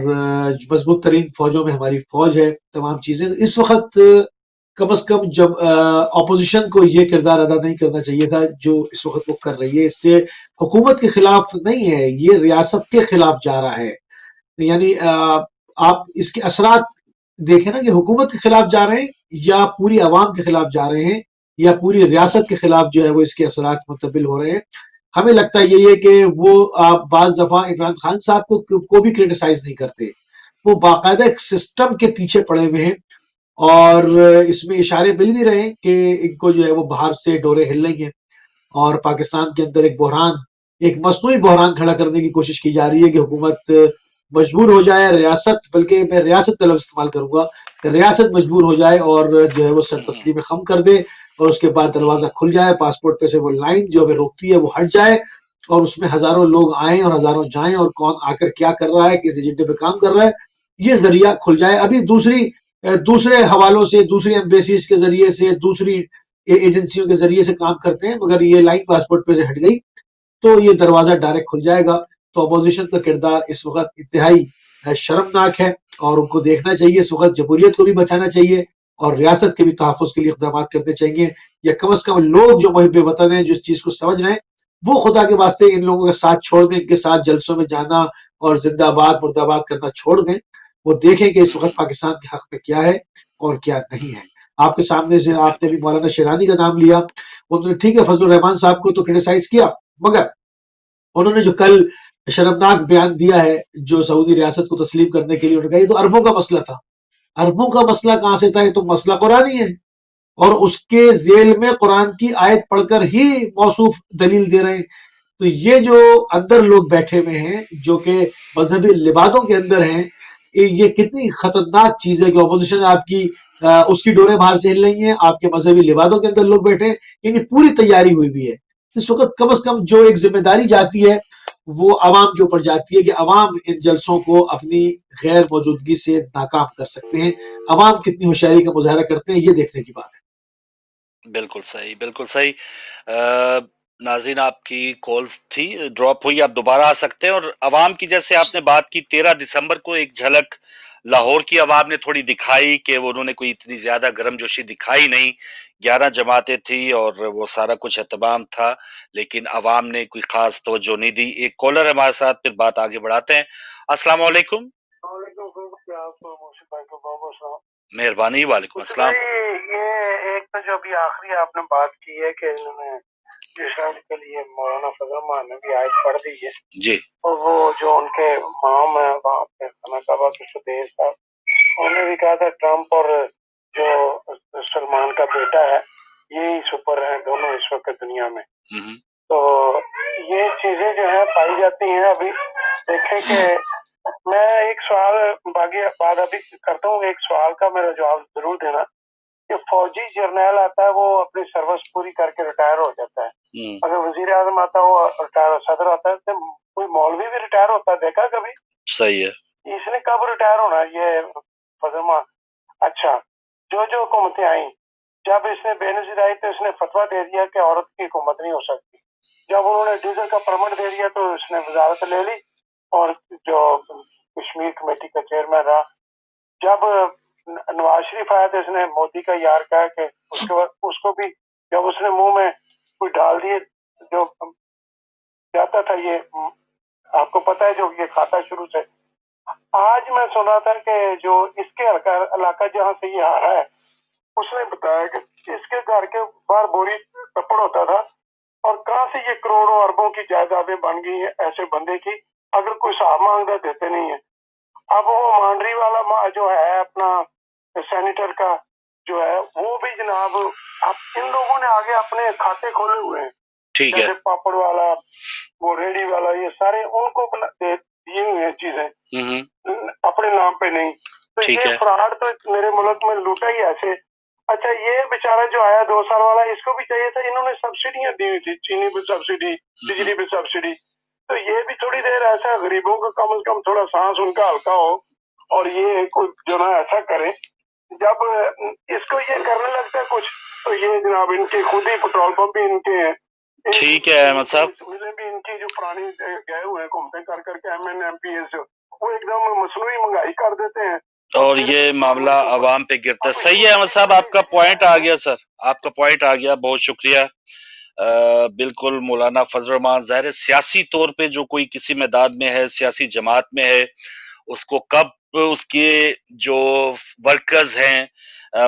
S1: مضبوط ترین فوجوں میں ہماری فوج ہے، تمام چیزیں۔ اس وقت کم از کم جب اپوزیشن کو یہ کردار ادا نہیں کرنا چاہیے تھا جو اس وقت وہ کر رہی ہے۔ اس سے حکومت کے خلاف نہیں ہے، یہ ریاست کے خلاف جا رہا ہے۔ یعنی آپ اس کے اثرات دیکھیں نا کہ حکومت کے خلاف جا رہے ہیں یا پوری عوام کے خلاف جا رہے ہیں یا پوری ریاست کے خلاف جو ہے وہ اس کے اثرات منتقل ہو رہے ہیں۔ ہمیں لگتا ہے یہی ہے کہ وہ بعض دفعہ عمران خان صاحب کو بھی کرٹیسائز نہیں کرتے، وہ باقاعدہ ایک سسٹم کے پیچھے پڑے ہوئے ہیں، اور اس میں اشارے مل بھی رہے ہیں کہ ان کو جو ہے وہ باہر سے ڈورے ہل رہی ہیں، اور پاکستان کے اندر ایک بحران، ایک مصنوعی بحران کھڑا کرنے کی کوشش کی جا رہی ہے کہ حکومت مجبور ہو جائے، ریاست، بلکہ میں ریاست کا لفظ استعمال کروں گا کہ ریاست مجبور ہو جائے اور جو ہے وہ سر تسلیم خم کر دے، اور اس کے بعد دروازہ کھل جائے، پاسپورٹ پہ سے وہ لائن جو ہمیں روکتی ہے وہ ہٹ جائے، اور اس میں ہزاروں لوگ آئیں اور ہزاروں جائیں، اور کون آ کر کیا کر رہا ہے، کس ایجنڈے پہ کام کر رہا ہے، یہ ذریعہ کھل جائے۔ ابھی دوسرے حوالوں سے، دوسری ایمبیسیز کے ذریعے سے، دوسری ایجنسیوں کے ذریعے سے کام کرتے ہیں، مگر یہ لائن پاسپورٹ پہ سے ہٹ گئی تو یہ دروازہ ڈائریکٹ کھل جائے گا۔ تو اپوزیشن کا کردار اس وقت انتہائی شرمناک ہے، اور ان کو دیکھنا چاہیے، اس وقت جمہوریت کو بھی بچانا چاہیے اور ریاست کے بھی تحفظ کے لیے اقدامات کرنے چاہیے، یا کم از کم لوگ جو محب وطن ہیں، جو اس چیز کو سمجھ رہے ہیں، وہ خدا کے واسطے ان لوگوں کا ساتھ چھوڑ دیں، ان کے ساتھ جلسوں میں جانا اور زندہ باد مرد آباد کرنا چھوڑ دیں، وہ دیکھیں کہ اس وقت پاکستان کے حق میں کیا ہے اور کیا نہیں ہے۔ آپ کے سامنے سے آپ نے بھی مولانا شیرانی کا نام لیا، انہوں نے ٹھیک ہے فضل الرحمان صاحب کو تو کرٹیسائز کیا، مگر انہوں نے جو کل شرمناک بیان دیا ہے جو سعودی ریاست کو تسلیم کرنے کے لیے، انہوں نے کہا یہ تو اربوں کا مسئلہ تھا۔ اربوں کا مسئلہ کہاں سے تھا؟ یہ تو مسئلہ قرآنی ہے، اور اس کے ذیل میں قرآن کی آیت پڑھ کر ہی موصوف دلیل دے رہے ہیں۔ تو یہ جو اندر لوگ بیٹھے ہوئے ہیں جو کہ مذہبی لبادوں کے اندر ہیں، یہ کتنی خطرناک چیز ہے کہ اپوزیشن آپ کی اس کی ڈوریں باہر سے ہل رہی ہیں، آپ کے مذہبی لبادوں کے اندر لوگ بیٹھے ہیں، یعنی پوری تیاری ہوئی ہوئی ہے۔ اس وقت کم از کم جو ایک ذمہ داری جاتی ہے وہ عوام کے اوپر جاتی ہے کہ عوام ان جلسوں کو اپنی غیر موجودگی سے ناکام کر سکتے ہیں، عوام کتنی ہوشیاری کا مظاہرہ کرتے ہیں، یہ دیکھنے کی بات ہے۔
S2: بالکل صحیح، بالکل صحیح۔ ناظرین، آپ کی کالز تھی، ڈراپ ہوئی، آپ دوبارہ آ سکتے ہیں۔ اور عوام کی جیسے آپ نے بات کی، 13 دسمبر کو ایک جھلک لاہور کی عوام نے تھوڑی دکھائی کہ انہوں نے کوئی اتنی زیادہ گرم جوشی دکھائی نہیں، 11 جماعتیں تھی اور وہ سارا کچھ اہتمام تھا، لیکن عوام نے کوئی خاص توجہ نہیں دی۔ ایک کالر ہمارے ساتھ، پھر بات آگے بڑھاتے ہیں۔ السلام علیکم۔ مہربانی، وعلیکم السلام۔
S3: یہ ایک تو جو ابھی آخری آپ نے بات کی ہے کہ انہوں نے اسرائیل کے لیے مولانا فضل الرحمان نے بھی آیت پڑھ دی ہے
S2: جی،
S3: اور وہ جو ان کے امام ہیں وہاں پہ خانہ کعبہ کے سدیش صاحب، انہوں نے بھی کہا تھا ٹرمپ اور جو سلمان کا بیٹا ہے یہی سپر ہیں دونوں اس وقت دنیا میں۔ تو یہ چیزیں جو ہیں پائی جاتی ہیں۔ ابھی دیکھیں کہ میں ایک سوال بعد ابھی کرتا ہوں، ایک سوال کا میرا جواب ضرور دینا کہ فوجی جرنیل آتا ہے وہ اپنی سروس پوری کر کے ریٹائر ہو جاتا ہے، اگر وزیر اعظم آتا ہے وہ ریٹائر، صدر آتا ہے، تو کوئی مولوی بھی ریٹائر ہوتا ہے، دیکھا کبھی؟
S2: صحیح ہے۔
S3: اس نے کب ریٹائر ہونا ہے یہ فضل؟ اچھا، جو حکومتیں آئیں، جب اس نے بے نظیر آئی تو اس نے فتویٰ دے دیا کہ عورت کی حکومت نہیں ہو سکتی، جب انہوں نے ڈیزل کا پرمٹ دے دیا تو اس نے وزارت لے لی اور جو کشمیر کمیٹی کا چیئرمین رہا، جب نواز شریف آیا تو اس نے مودی کا یار کہا کہ اس کو بھی جب اس نے منہ میں کوئی ڈال دیے جو جاتا تھا، یہ آپ کو پتا ہے جو یہ کھاتا شروع سے۔ آج میں سنا تھا کہ جو اس کے علاقہ جہاں سے یہ ہارا ہے اس نے بتایا کہ اس کے گھر کے باہر بوری کپڑ ہوتا تھا، اور کہاں سے یہ کروڑوں اربوں کی جائیدادیں بن گئی ہیں ایسے بندے کی، اگر کوئی صاحب مانگتا دیتے نہیں ہے۔ اب وہ مانڈری والا جو ہے اپنا سینیٹر کا جو ہے وہ بھی جناب، اب ان لوگوں نے آگے اپنے کھاتے کھولے ہوئے ہیں،
S2: ٹھیک ہے،
S3: جیسے پاپڑ والا، وہ ریڈی والا، یہ سارے ان کو دیے ہوئے ہیں چیزیں اپنے نام پہ نہیں۔ تو یہ فراڈ تو میرے ملک میں لوٹا ہی ایسے۔ اچھا، یہ بیچارہ جو آیا 2 سال والا، اس کو بھی چاہیے تھا، انہوں نے سبسڈیاں دی ہوئی تھی، چینی پہ سبسڈی، بجلی پہ سبسڈی، تو یہ بھی تھوڑی دیر ایسا غریبوں کا کم از کم تھوڑا سانس ان کا ہلکا ہو اور یہ جو نا ایسا کرے۔ جب اس کو یہ کرنے لگتا ہے کچھ تو یہ جناب ان کے خود ہی پیٹرول پمپ بھی ان کے ہیں۔
S2: ٹھیک ہے احمد صاحب،
S3: بھی ان کی جو پرانی گئے ہوئے ہیں گھومتے کر کے M N M P S, وہ ایک دم مصنوعی مہنگائی کر دیتے ہیں
S2: اور یہ معاملہ عوام پہ گرتا ہے۔ صحیح ہے احمد صاحب، آپ کا پوائنٹ آ گیا سر، آپ کا پوائنٹ آ گیا، بہت شکریہ۔ بالکل مولانا فضل الرحمان، ظاہر ہے سیاسی طور پہ جو کوئی کسی میدان میں ہے، سیاسی جماعت میں ہے، اس کو کب اس کے جو ورکرز ہیں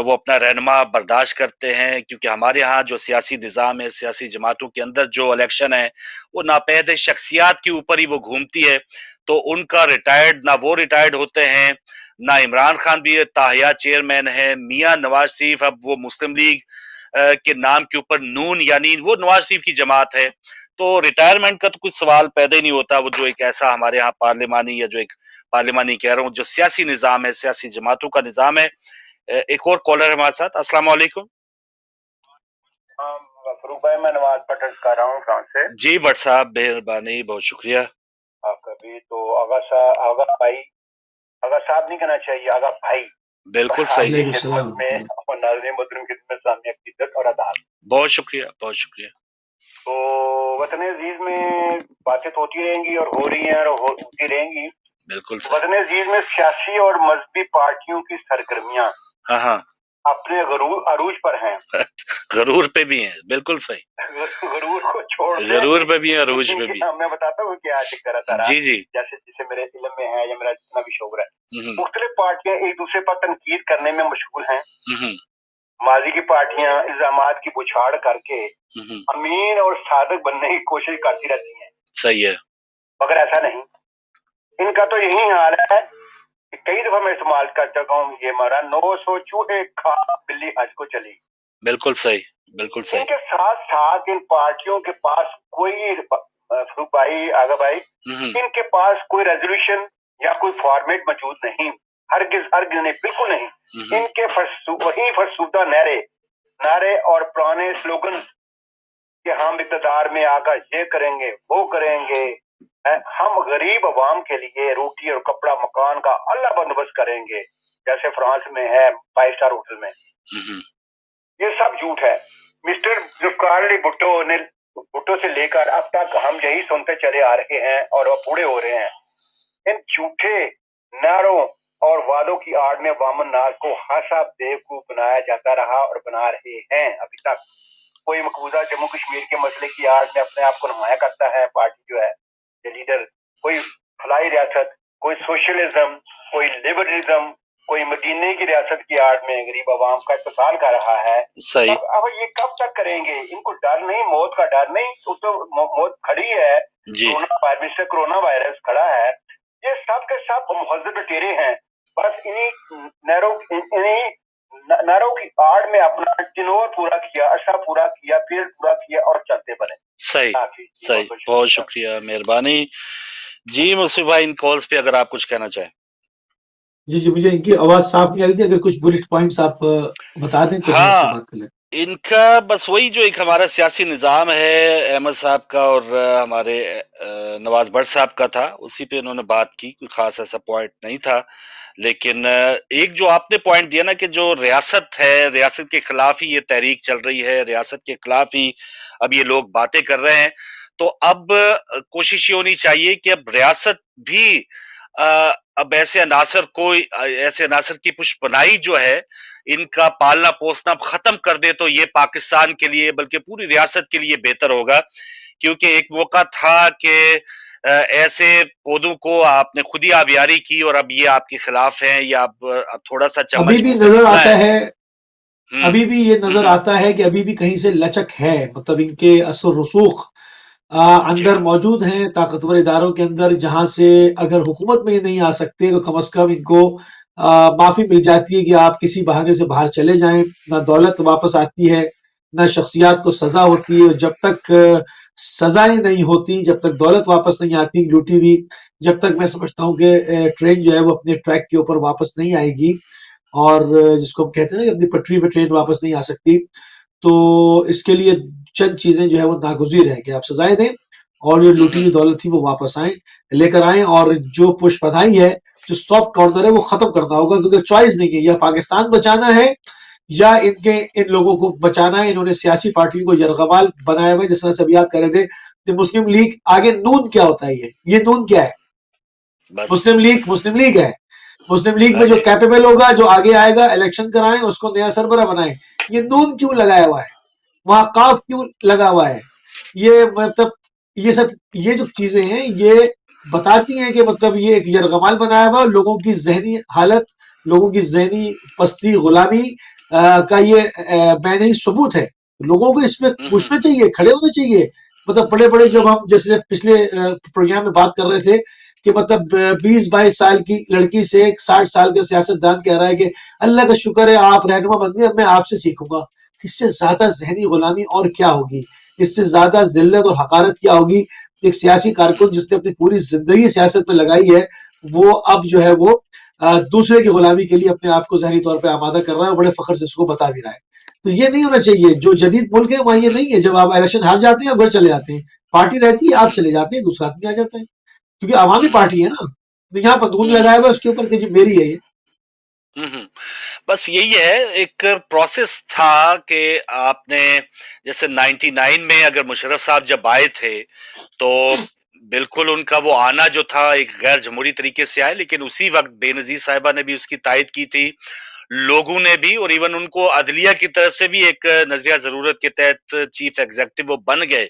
S2: وہ اپنا رہنما برداشت کرتے ہیں، کیونکہ ہمارے ہاں جو سیاسی نظام ہے، سیاسی جماعتوں کے اندر جو الیکشن ہے وہ ناپید شخصیات کے اوپر ہی وہ گھومتی ہے، تو ان کا ریٹائرڈ نہ وہ ریٹائرڈ ہوتے ہیں، نہ عمران خان بھی تاحیہ چیئرمین ہے، میاں نواز شریف اب وہ مسلم لیگ کے نام کے اوپر نون یعنی وہ نواز شریف کی جماعت ہے، تو ریٹائرمنٹ کا تو کچھ سوال پیدا ہی نہیں ہوتا۔ وہ جو ایک ایسا ہمارے ہاں پارلیمانی یا جو ایک پارلیمانی کہہ رہا ہوں جو سیاسی نظام ہے، سیاسی جماعتوں کا نظام ہے۔ ایک اور کالر ہے ہمارے ساتھ۔ السلام علیکم۔
S4: فروخ بھائی، میں نواز پٹل کر رہا ہوں فرانس سے۔
S2: جی بٹ صاحب، مہربانی، بہت شکریہ
S4: آپ کا بھی۔ تو آغا صاحب نہیں کہنا چاہیے، آغا بھائی۔
S2: بالکل صحیح۔
S1: علیکم السلام۔
S4: میں اور ناظرین محترم خدمت سامنے کی عزت اور آداب۔
S2: بہت شکریہ، بہت شکریہ۔
S4: تو وطن عزیز میں باتیں تو ہوتی رہیں گی اور ہو رہی ہیں اور ہوتی رہیں گی۔
S2: بالکل صحیح۔
S4: وطن عزیز میں سیاسی اور مذہبی پارٹیوں کی سرگرمیاں
S2: ہاں
S4: اپنے عروج پر ہیں۔
S2: غرور پہ بھی ہیں، بالکل صحیح۔
S4: غرور کو چھوڑ دیں،
S2: غرور پہ بھی ہیں، عروج پہ بھی۔
S4: میں بتاتا ہوں کہ آج کرا تھا
S2: جی جی،
S4: جیسے جسے میرے علم میں ہے یا میرا جتنا بھی شعور ہے، مختلف پارٹیاں ایک دوسرے پر تنقید کرنے میں مشغول ہیں۔ ماضی کی پارٹیاں الزامات کی بچھاڑ کر کے امین اور صادق بننے کی کوشش کرتی رہتی ہیں۔
S2: صحیح ہے،
S4: مگر ایسا نہیں۔ ان کا تو یہی حال ہے کہ کئی دفعہ میں استعمال کر چکا ہوں یہ ہمارا 900 چوہے کھا بلی حج کو چلی۔
S2: بالکل صحیح، بالکل صحیح۔
S4: ان کے ساتھ ساتھ ان پارٹیوں کے پاس کوئی فروخ بھائی، آغا بھائی، ان کے پاس کوئی ریزولوشن یا کوئی فارمیٹ موجود نہیں، ہرگز نہیں، بالکل نہیں۔ ان کے وہی فرسودہ نعرے اور پرانے سلوگن کہ ہم اقتدار میں آ کر یہ کریں گے، وہ کریں گے، ہم غریب عوام کے لیے روٹی اور کپڑا مکان کا اللہ بندوبست کریں گے، جیسے فرانس میں ہے 5 اسٹار ہوٹل میں۔ یہ سب جھوٹ ہے۔ مسٹر ذوالفقار بھٹو سے لے کر اب تک ہم یہی سنتے چلے آ رہے ہیں اور وہ بوڑھے ہو رہے ہیں۔ ان جھوٹے نعروں اور وعدوں کی آڑ میں عوام الناس کو ہاسا بیوقوف بنایا جاتا رہا اور بنا رہے ہیں ابھی تک۔ کوئی مقبوضہ جموں کشمیر کے مسئلے کی آڑ میں اپنے آپ کو نمایاں کرتا ہے پارٹی جو ہے یہ لیڈر، کوئی فلاحی ریاست، کوئی سوشلزم، کوئی لبرلزم، کوئی مدینے کی ریاست کی آڑ میں غریب عوام کا اتصال کر رہا ہے۔
S2: صحیح۔
S4: اب یہ کب تک کریں گے؟ ان کو ڈر نہیں، موت کا ڈر نہیں، تو موت کھڑی ہے، کرونا وائرس کھڑا ہے، یہ سب کے سب مہذب ٹیرے ہیں، بس انہیں نعروں کی آڑ میں اپنا چنور پورا کیا، عرصہ پورا کیا، پیڑ پورا کیا اور چلتے بنے۔
S2: صحیح صحیح، بہت شکریہ، مہربانی۔ جی مصطفیٰ بھائی، ان کالز پہ اگر آپ کچھ کہنا چاہیں۔
S1: جی مجھے ان کی آواز صاف نہیں آ رہی تھی، اگر کچھ بلٹ پوائنٹس آپ بتا دیں تو
S2: ہاں،
S1: بات کر لیں۔
S2: ان کا بس وہی جو ایک ہمارا سیاسی نظام ہے احمد صاحب کا اور ہمارے نواز بٹ صاحب کا تھا، اسی پہ انہوں نے بات کی، کوئی خاص ایسا پوائنٹ نہیں تھا۔ لیکن ایک جو آپ نے پوائنٹ دیا نا کہ جو ریاست ہے، ریاست کے خلاف ہی یہ تحریک چل رہی ہے، ریاست کے خلاف ہی اب یہ لوگ باتیں کر رہے ہیں، تو اب کوشش یہ ہونی چاہیے کہ اب ریاست بھی اب ایسے عناصر کی پشت پناہی جو ہے، ان کا پالنا پوسنا ختم کر دے تو یہ پاکستان کے لیے بلکہ پوری ریاست کے لیے بہتر ہوگا۔ کیونکہ ایک موقع تھا کہ ایسے پودوں کو آپ نے خود ہی آبیاری کی اور اب یہ آپ کے خلاف ہیں، یا اب تھوڑا سا چمچ
S1: ابھی بھی نظر آتا ہے، ابھی بھی یہ نظر آتا ہے کہ ابھی بھی کہیں سے لچک ہے، مطلب ان کے اثر رسوخ اندر موجود ہیں طاقتور اداروں کے اندر، جہاں سے اگر حکومت میں نہیں آ سکتے تو کم از کم ان کو معافی مل جاتی ہے کہ آپ کسی بہانے سے باہر چلے جائیں۔ نہ دولت واپس آتی ہے، نہ شخصیات کو سزا ہوتی ہے، جب تک سزائیں نہیں ہوتی، جب تک دولت واپس نہیں آتی لوٹی ہوئی، جب تک میں سمجھتا ہوں کہ ٹرین جو ہے وہ اپنے ٹریک کے اوپر واپس نہیں آئے گی، اور جس کو ہم کہتے ہیں نا کہ اپنی پٹری پہ ٹرین واپس نہیں آ سکتی، تو اس کے لیے چند چیزیں جو ہے وہ ناگزیر ہیں کہ آپ سزائیں دیں اور جو لوٹی ہوئی دولت تھی وہ واپس لے کر آئیں، اور جو پش پناہی ہے، جو سافٹ کارنر ہے، وہ ختم کرنا ہوگا، کیونکہ چوائس نہیں ہے، یا پاکستان بچانا ہے یا ان لوگوں کو بچانا ہے۔ انہوں نے سیاسی پارٹیوں کو یرغمال بنایا ہوا ہے، جس طرح سے ابھی آپ کہہ رہے تھے کہ مسلم لیگ آگے نون کیا ہوتا ہے، یہ نون کیا ہے؟ مسلم لیگ ہے۔ مسلم لیگ میں جو کیپیبل ہوگا، جو آگے آئے گا، الیکشن کرائیں، اس کو نیا سربراہ بنائیں۔ یہ نون کیوں لگایا ہوا ہے؟ وہاں قاف کیوں لگا ہوا ہے؟ یہ مطلب یہ جو چیزیں ہیں، یہ بتاتی ہیں کہ مطلب یہ ایک یرغمال بنایا ہوا لوگوں کی ذہنی حالت، لوگوں کی ذہنی پستی، غلامی کا یہ میں ثبوت ہے. لوگوں کو اس میں پوچھنا چاہیے، کھڑے ہونا چاہیے. مطلب بڑے بڑے جب ہم جیسے پچھلے پروگرام میں بات کر رہے تھے کہ مطلب 20-22 سال کی لڑکی سے ایک 60 سال کا سیاستدان کہہ رہا ہے کہ اللہ کا شکر ہے آپ رہنما بن گئے، میں آپ سے سیکھوں گا. اس سے زیادہ ذہنی غلامی اور کیا ہوگی؟ اس سے زیادہ ذلت اور حقارت کیا ہوگی؟ ایک سیاسی کارکن جس نے اپنی پوری زندگی سیاست میں لگائی ہے، وہ اب جو ہے وہ دوسرے کی غلامی کے لیے اپنے آپ کو ذہنی طور پہ آمادہ کر رہا ہے اور بڑے فخر سے اس کو بتا بھی رہا ہے. تو یہ نہیں ہونا چاہیے. جو جدید ملک ہے وہاں یہ نہیں ہے. جب آپ الیکشن ہار جاتے ہیں آپ گھر چلے جاتے ہیں، پارٹی رہتی ہے، آپ چلے جاتے ہیں، دوسرا آدمی آ جاتا ہے، کیونکہ عوامی پارٹی ہے نا. یہاں بندوق لگایا ہوا اس کے اوپر کہ جی میری ہے یہ.
S2: بس یہی ہے، ایک پروسیس تھا کہ آپ نے جیسے 99 میں اگر مشرف صاحب جب آئے تھے تو بالکل ان کا وہ آنا جو تھا ایک غیر جمہوری طریقے سے آئے، لیکن اسی وقت بے نظیر صاحبہ نے بھی اس کی تائید کی تھی، لوگوں نے بھی، اور ایون ان کو عدلیہ کی طرف سے بھی ایک نظریہ ضرورت کے تحت چیف ایگزیکٹو وہ بن گئے.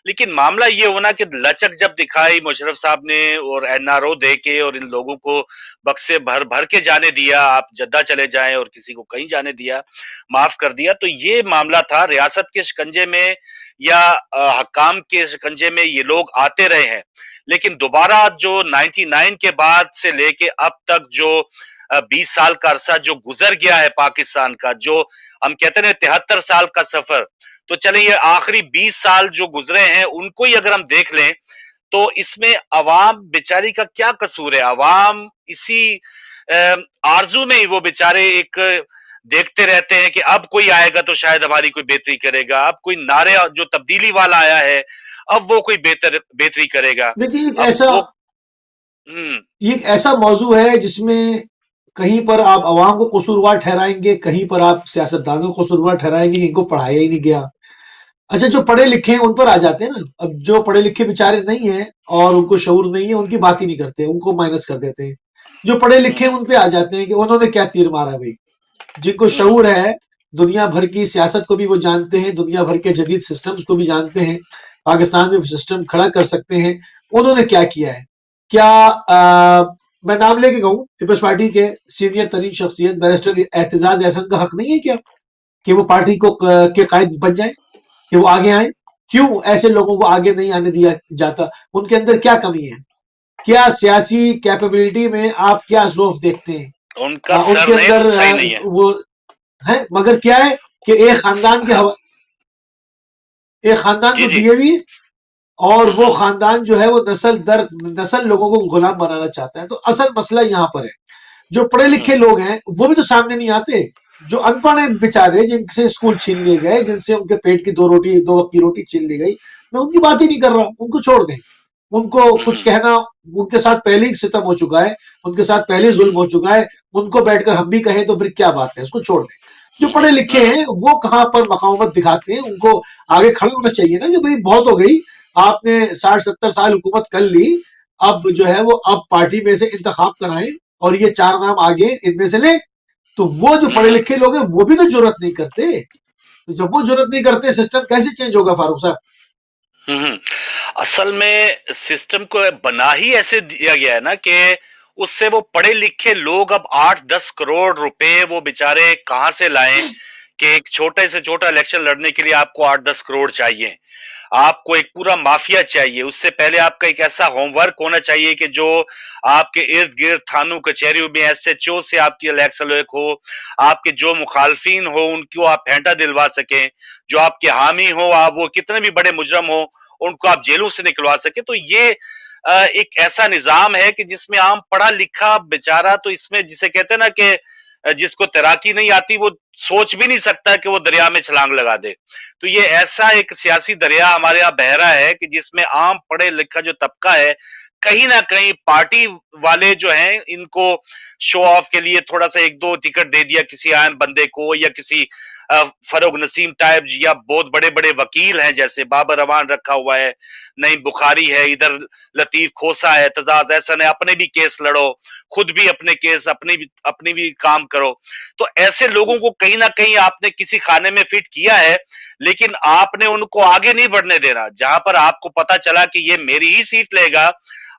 S2: لیکن معاملہ یہ ہونا کہ لچک جب دکھائی مشرف صاحب نے اور این آر او دے کے اور ان لوگوں کو بکسے بھر بھر کے جانے دیا، آپ جدہ چلے جائیں اور کسی کو کہیں جانے دیا، معاف کر دیا، تو یہ معاملہ تھا. ریاست کے شکنجے میں یا حکام کے شکنجے میں یہ لوگ آتے رہے ہیں، لیکن دوبارہ جو 99 کے بعد سے لے کے اب تک جو 20 سال کا عرصہ جو گزر گیا ہے پاکستان کا، جو ہم کہتے ہیں 73 سال کا سفر، تو چلیں یہ آخری 20 سال جو گزرے ہیں ان کو ہی اگر ہم دیکھ لیں تو اس میں عوام بیچاری کا کیا قصور ہے؟ عوام اسی آرزو میں ہی وہ بیچارے ایک دیکھتے رہتے ہیں کہ اب کوئی آئے گا تو شاید ہماری کوئی بہتری کرے گا، اب کوئی نعرے جو تبدیلی والا آیا ہے اب وہ کوئی بہتری کرے گا.
S1: دیکھیے
S2: اب وہ
S1: یہ ایک ایسا موضوع ہے جس میں کہیں پر آپ عوام کو قصوروار ٹھہرائیں گے، کہیں پر آپ سیاستدانوں کو قصوروار ٹھہرائیں گے کہ ان کو پڑھایا ہی نہیں گیا. اچھا جو پڑھے لکھے ہیں ان پر آ جاتے ہیں نا. اب جو پڑھے لکھے بیچارے نہیں ہیں اور ان کو شعور نہیں ہے ان کی بات ہی نہیں کرتے، ان کو مائنس کر دیتے ہیں. جو پڑھے لکھے ان پہ آ جاتے ہیں کہ انہوں نے کیا تیر مارا بھائی. جن کو شعور ہے، دنیا بھر کی سیاست کو بھی وہ جانتے ہیں، دنیا بھر کے جدید سسٹمز کو بھی جانتے ہیں، پاکستان میں سسٹم کھڑا کر سکتے ہیں. انہوں نے کیا کیا ہے؟ کیا میں نام لے کے کہوں پیپلز پارٹی کے سینئر ترین شخصیت بیرسٹر اعتزاز احسن کا حق نہیں ہے کیا کہ وہ پارٹی کو کے قائد بن جائیں، کہ وہ آگے آئیں؟ کیوں ایسے لوگوں کو آگے نہیں آنے دیا جاتا؟ ان کے اندر کیا کمی ہے؟ کیا سیاسی کیپیبلٹی میں آپ کیا ضعف دیکھتے ہیں؟
S2: ان کا
S1: ان کے اندر
S2: صحیح نہیں ہے
S1: وہ ہے، مگر کیا ہے کہ ایک خاندان کے ایک خاندان کو دیے ہوئی، اور وہ خاندان جو ہے وہ نسل در نسل لوگوں کو غلام بنانا چاہتا ہے. تو اصل مسئلہ یہاں پر ہے. جو پڑھے لکھے لوگ ہیں وہ بھی تو سامنے نہیں آتے. جو ان پڑھ ہیں بیچارے، جن سے اسکول چھین لیے گئے، جن سے ان کے پیٹ کی دو وقت کی روٹی چھین لی گئی، میں ان کی بات ہی نہیں کر رہا. ان کو چھوڑ دیں. ان کو کچھ کہنا، ان کے ساتھ پہلے ہی ستم ہو چکا ہے، ان کے ساتھ پہلے ظلم ہو چکا ہے. ان کو بیٹھ کر ہم بھی کہیں تو پھر کیا بات ہے؟ اس کو چھوڑ دیں. جو پڑھے لکھے ہیں وہ کہاں پر مقاومت دکھاتے ہیں؟ ان کو آگے کھڑا ہونا چاہیے نا کہ بھئی بہت ہو گئی، آپ نے 60-70 سال حکومت کر لی، اب جو ہے وہ اب پارٹی میں سے انتخاب کرائیں اور یہ 4 نام آگے ان میں سے لیں. تو وہ جو پڑھے لکھے لوگ ہیں وہ بھی تو جرات نہیں کرتے. تو جب وہ جرات نہیں کرتے سسٹم کیسے چینج ہوگا فاروق صاحب؟
S2: اصل میں سسٹم کو بنا ہی ایسے دیا گیا ہے نا کہ اس سے وہ پڑھے لکھے لوگ اب 8-10 کروڑ روپے وہ بیچارے کہاں سے لائیں کہ ایک چھوٹے سے چھوٹا الیکشن لڑنے کے لیے آپ کو 8-10 کروڑ چاہیے، آپ کو ایک پورا مافیا چاہیے. اس سے پہلے آپ کا ایک ایسا ہوم ورک ہونا چاہیے کہ جو آپ کے ارد گرد تھانوں کچہریوں میں ایس ایچ او سے آپ کی الیکشن ہو، آپ کے جو مخالفین ہو ان کو آپ پھینٹا دلوا سکیں، جو آپ کے حامی ہو، آپ وہ کتنے بھی بڑے مجرم ہو ان کو آپ جیلوں سے نکلوا سکے. تو یہ ایک ایسا نظام ہے کہ جس میں عام پڑھا لکھا بیچارہ تو اس میں جسے کہتے ہیں نا کہ جس کو تیراکی نہیں آتی وہ سوچ بھی نہیں سکتا کہ وہ دریا میں چھلانگ لگا دے. تو یہ ایسا ایک سیاسی دریا ہمارے یہاں بہ رہا ہے کہ جس میں عام پڑھے لکھا جو طبقہ ہے کہیں نہ کہیں پارٹی والے جو ہیں ان کو شو آف کے لیے تھوڑا سا 1-2 ٹکٹ دے دیا کسی عام بندے کو، یا کسی فروغ نسیم ٹائپ، یا بہت بڑے بڑے وکیل ہیں جیسے بابر روان رکھا ہوا ہے، نعیم بخاری ہے، ادھر لطیف کھوسا ہے، اعتزاز احسن ہے، اپنے بھی کیس لڑو، خود بھی اپنے کیس اپنی بھی کام کرو. تو ایسے لوگوں کو کہیں نہ کہیں آپ نے کسی خانے میں فٹ کیا ہے، لیکن آپ نے ان کو آگے نہیں بڑھنے دینا. جہاں پر آپ کو پتا چلا کہ یہ میری ہی سیٹ لے گا،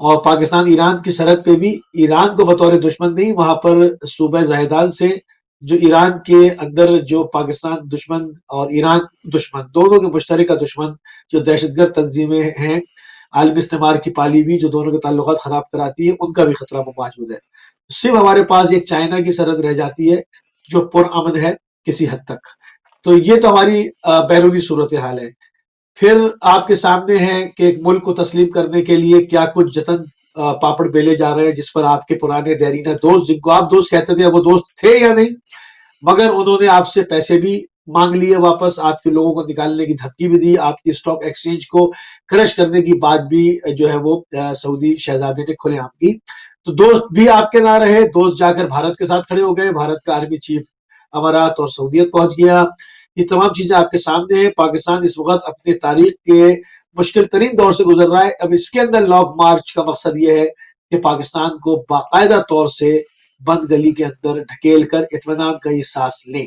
S1: اور پاکستان ایران کی سرحد پہ بھی ایران کو بطور دشمن نہیں، وہاں پر صوبہ زاہدان سے جو ایران کے اندر جو پاکستان دشمن اور ایران دشمن، دونوں کے مشترکہ دشمن جو دہشت گرد تنظیمیں ہیں عالمی استعمار کی پالی ہوئی، جو دونوں کے تعلقات خراب کراتی ہے، ان کا بھی خطرہ موجود ہے۔ صرف ہمارے پاس ایک چائنا کی سرحد رہ جاتی ہے جو پرامن ہے کسی حد تک۔ تو یہ تو ہماری بیرونی صورتحال ہے۔ پھر آپ کے سامنے ہے کہ ایک ملک کو تسلیم کرنے کے لیے کیا کچھ جتن پاپڑ بیلے جا رہے ہیں، جس پر آپ کے پرانے دیرینہ دوست، جن کو آپ دوست کہتے تھے، وہ دوست تھے یا نہیں، مگر انہوں نے آپ سے پیسے بھی مانگ لیے واپس، آپ کے لوگوں کو نکالنے کی دھمکی بھی دی، آپ کی اسٹاک ایکسچینج کو کرش کرنے کی بات بھی جو ہے وہ سعودی شہزادے نے کھلے عام کی۔ تو دوست بھی آپ کے نہ رہے، دوست جا کر بھارت کے ساتھ کھڑے ہو گئے، بھارت کا آرمی چیف امارات اور سعودیت پہنچ گیا۔ یہ تمام چیزیں آپ کے سامنے ہیں۔ پاکستان اس وقت اپنے تاریخ کے مشکل ترین دور سے گزر رہا ہے۔ اب اس کے اندر لانگ مارچ کا مقصد یہ ہے کہ پاکستان کو باقاعدہ طور سے بند گلی کے اندر ڈھکیل کر اطمینان کا یہ سانس لیں۔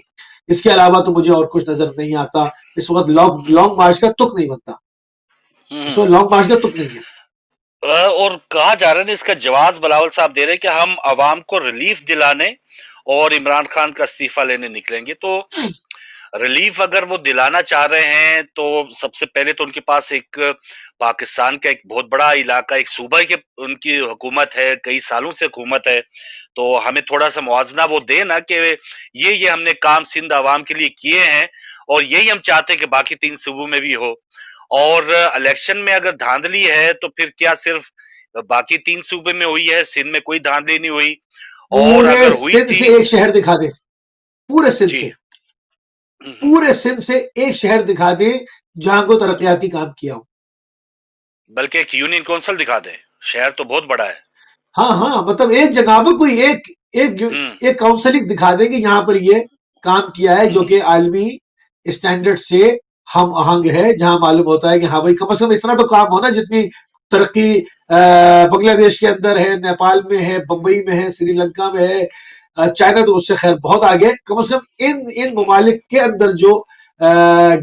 S1: اس کے علاوہ تو مجھے اور کچھ نظر نہیں آتا۔ اس وقت لانگ مارچ کا تک نہیں بنتا، اس وقت لانگ مارچ کا تک نہیں ہے۔
S2: اور کہا جا رہا ہے اس کا جواز بلاول صاحب دے رہے کہ ہم عوام کو ریلیف دلانے اور عمران خان کا استعفیٰ لینے نکلیں گے۔ تو ریلیف اگر وہ دلانا چاہ رہے ہیں تو سب سے پہلے تو ان کے پاس ایک پاکستان کا ایک بہت بڑا علاقہ، ایک صوبہ کے ان کی حکومت ہے، کئی سالوں سے حکومت ہے، تو ہمیں تھوڑا سا موازنہ وہ دے نا کہ یہ ہم نے کام سندھ عوام کے لیے کیے ہیں اور یہی ہم چاہتے ہیں کہ باقی 3 صوبوں میں بھی ہو۔ اور الیکشن میں اگر دھاندلی ہے تو پھر کیا صرف باقی 3 صوبے میں ہوئی ہے، سندھ میں کوئی دھاندلی نہیں ہوئی؟ اور
S1: پورے
S2: اگر ہوئی
S1: سندھ
S2: تھی،
S1: سے ایک شہر دکھا دے، پورے سندھ
S2: جی
S1: سے، پورے سندھ سے ایک شہر دکھا دے جہاں کو ترقیاتی کام کیا ہو،
S2: بلکہ ایک یونین کونسل دکھا دے، شہر تو بہت بڑا ہے۔
S1: ہاں ہاں، مطلب ایک جناب کوئی ایک کاؤنسلنگ دکھا دے کہ یہاں پر یہ کام کیا ہے جو کہ عالمی اسٹینڈرڈ سے ہم آہنگ ہے، جہاں معلوم ہوتا ہے کہ ہاں بھائی کم از کم اتنا تو کام ہونا جتنی ترقی بنگلہ دیش کے اندر ہے، نیپال میں ہے، بمبئی میں ہے، سری لنکا میں ہے، چائنا تو اس سے خیر بہت آگے، کم از کم ان ممالک کے اندر جو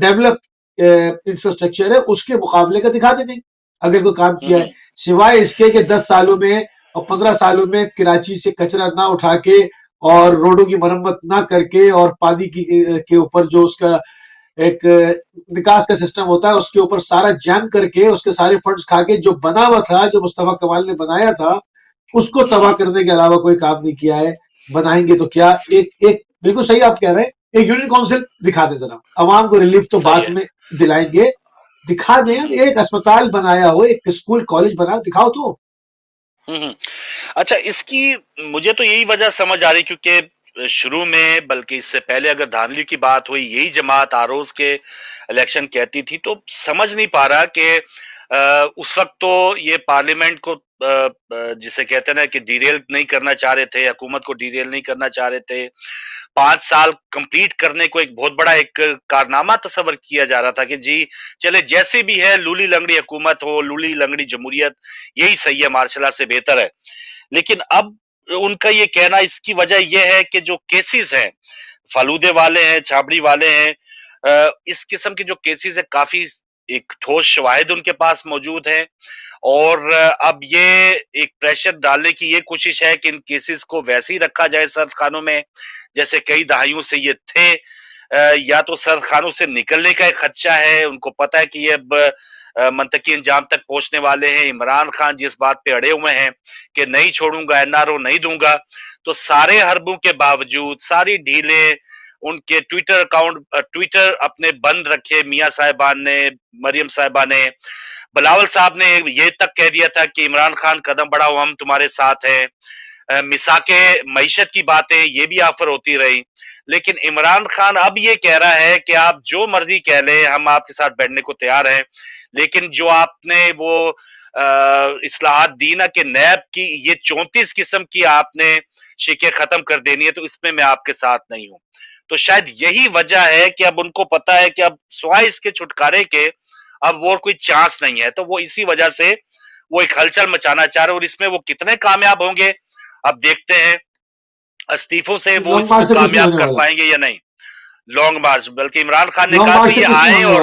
S1: ڈیولپ انفراسٹرکچر ہے اس کے مقابلے کا دکھا دیں اگر کوئی کام کیا ہے، سوائے اس کے کہ 10 سالوں میں اور 15 سالوں میں کراچی سے کچرا نہ اٹھا کے اور روڈوں کی مرمت نہ کر کے اور پانی کے اوپر جو اس کا ایک نکاس کا سسٹم ہوتا ہے اس کے اوپر سارا جیم کر کے اس کے سارے فنڈز کھا کے جو بنا ہوا تھا، جو مصطفیٰ کمال نے بنایا تھا، اس کو تباہ کرنے کے علاوہ کوئی کام نہیں کیا ہے۔ بنائیں گے تو کیا، ایک بالکل صحیح آپ کہہ رہے ہیں، ایک یونین کونسل دکھا دیں ذرا، عوام کو ریلیف تو بعد میں دلائیں گے، دکھا دیں، ایک اسپتال بنایا ہو، ایک اسکول کالج بنا دکھاؤ تو۔
S2: اچھا، اس کی مجھے تو یہی وجہ سمجھ آ رہی، کیونکہ شروع میں بلکہ اس سے پہلے اگر دھاندلی کی بات ہوئی، یہی جماعت آروز کے الیکشن کہتی تھی، تو سمجھ نہیں پا رہا کہ اس وقت تو یہ پارلیمنٹ کو جسے کہتے ہیں نا کہ ڈیریل نہیں کرنا چاہ رہے تھے، حکومت کو ڈیریل نہیں کرنا چاہ رہے تھے، 5 سال کمپلیٹ کرنے کو ایک بہت بڑا ایک کارنامہ تصور کیا جا رہا تھا کہ جی چلے جیسے بھی ہے، لولی لنگڑی حکومت ہو، لولی لنگڑی جمہوریت، یہی صحیح ہے، مارشل لا سے بہتر ہے۔ لیکن اب ان کا یہ کہنا، اس کی وجہ یہ ہے کہ جو کیسز ہیں، فالودے والے ہیں، چھابڑی والے ہیں، اس قسم کے جو کیسز ہیں، کافی ایک ٹھوس شواہد ان کے پاس موجود ہیں، اور اب یہ ایک پریشر ڈالنے کی یہ کوشش ہے کہ ان کیسز کو ویسے ہی رکھا جائے سرد خانوں میں جیسے کئی دہائیوں سے یہ تھے، یا تو سرد خانوں سے نکلنے کا ایک خدشہ ہے، ان کو پتا ہے کہ یہ اب منطقی انجام تک پہنچنے والے ہیں۔ عمران خان جس بات پہ اڑے ہوئے ہیں کہ نہیں چھوڑوں گا، NRO نہیں دوں گا، تو سارے حربوں کے باوجود، ساری ڈھیلیں، ان کے ٹویٹر اپنے بند رکھے، میاں صاحبان نے، مریم صاحبہ نے، بلاول صاحب نے یہ تک کہہ دیا تھا کہ عمران خان قدم بڑھاؤ، ہم تمہارے ساتھ ہیں۔ مساق معیشت کی باتیں یہ بھی آفر ہوتی رہی، لیکن عمران خان اب یہ کہہ رہا ہے کہ آپ جو مرضی کہہ لیں، ہم آپ کے ساتھ بیٹھنے کو تیار ہیں، لیکن جو آپ نے وہ اصلاحات دی نا کہ نیب کی یہ 34 قسم کی آپ نے شیکیں ختم کر دینی ہے، تو اس میں آپ کے ساتھ نہیں ہوں۔ تو شاید یہی وجہ ہے کہ اب ان کو پتا ہے کہ اب سوائے اس کے چھٹکارے کے اب وہ کوئی چانس نہیں ہے، تو وہ اسی وجہ سے وہ ایک ہلچل مچانا چاہ رہے ہیں، اور اس میں وہ کتنے کامیاب ہوں گے اب دیکھتے ہیں، استعفوں سے وہ اس کو کامیاب کر پائیں گے یا نہیں۔ لانگ مارچ، بلکہ عمران خان نے کہا کہ یہ آئے اور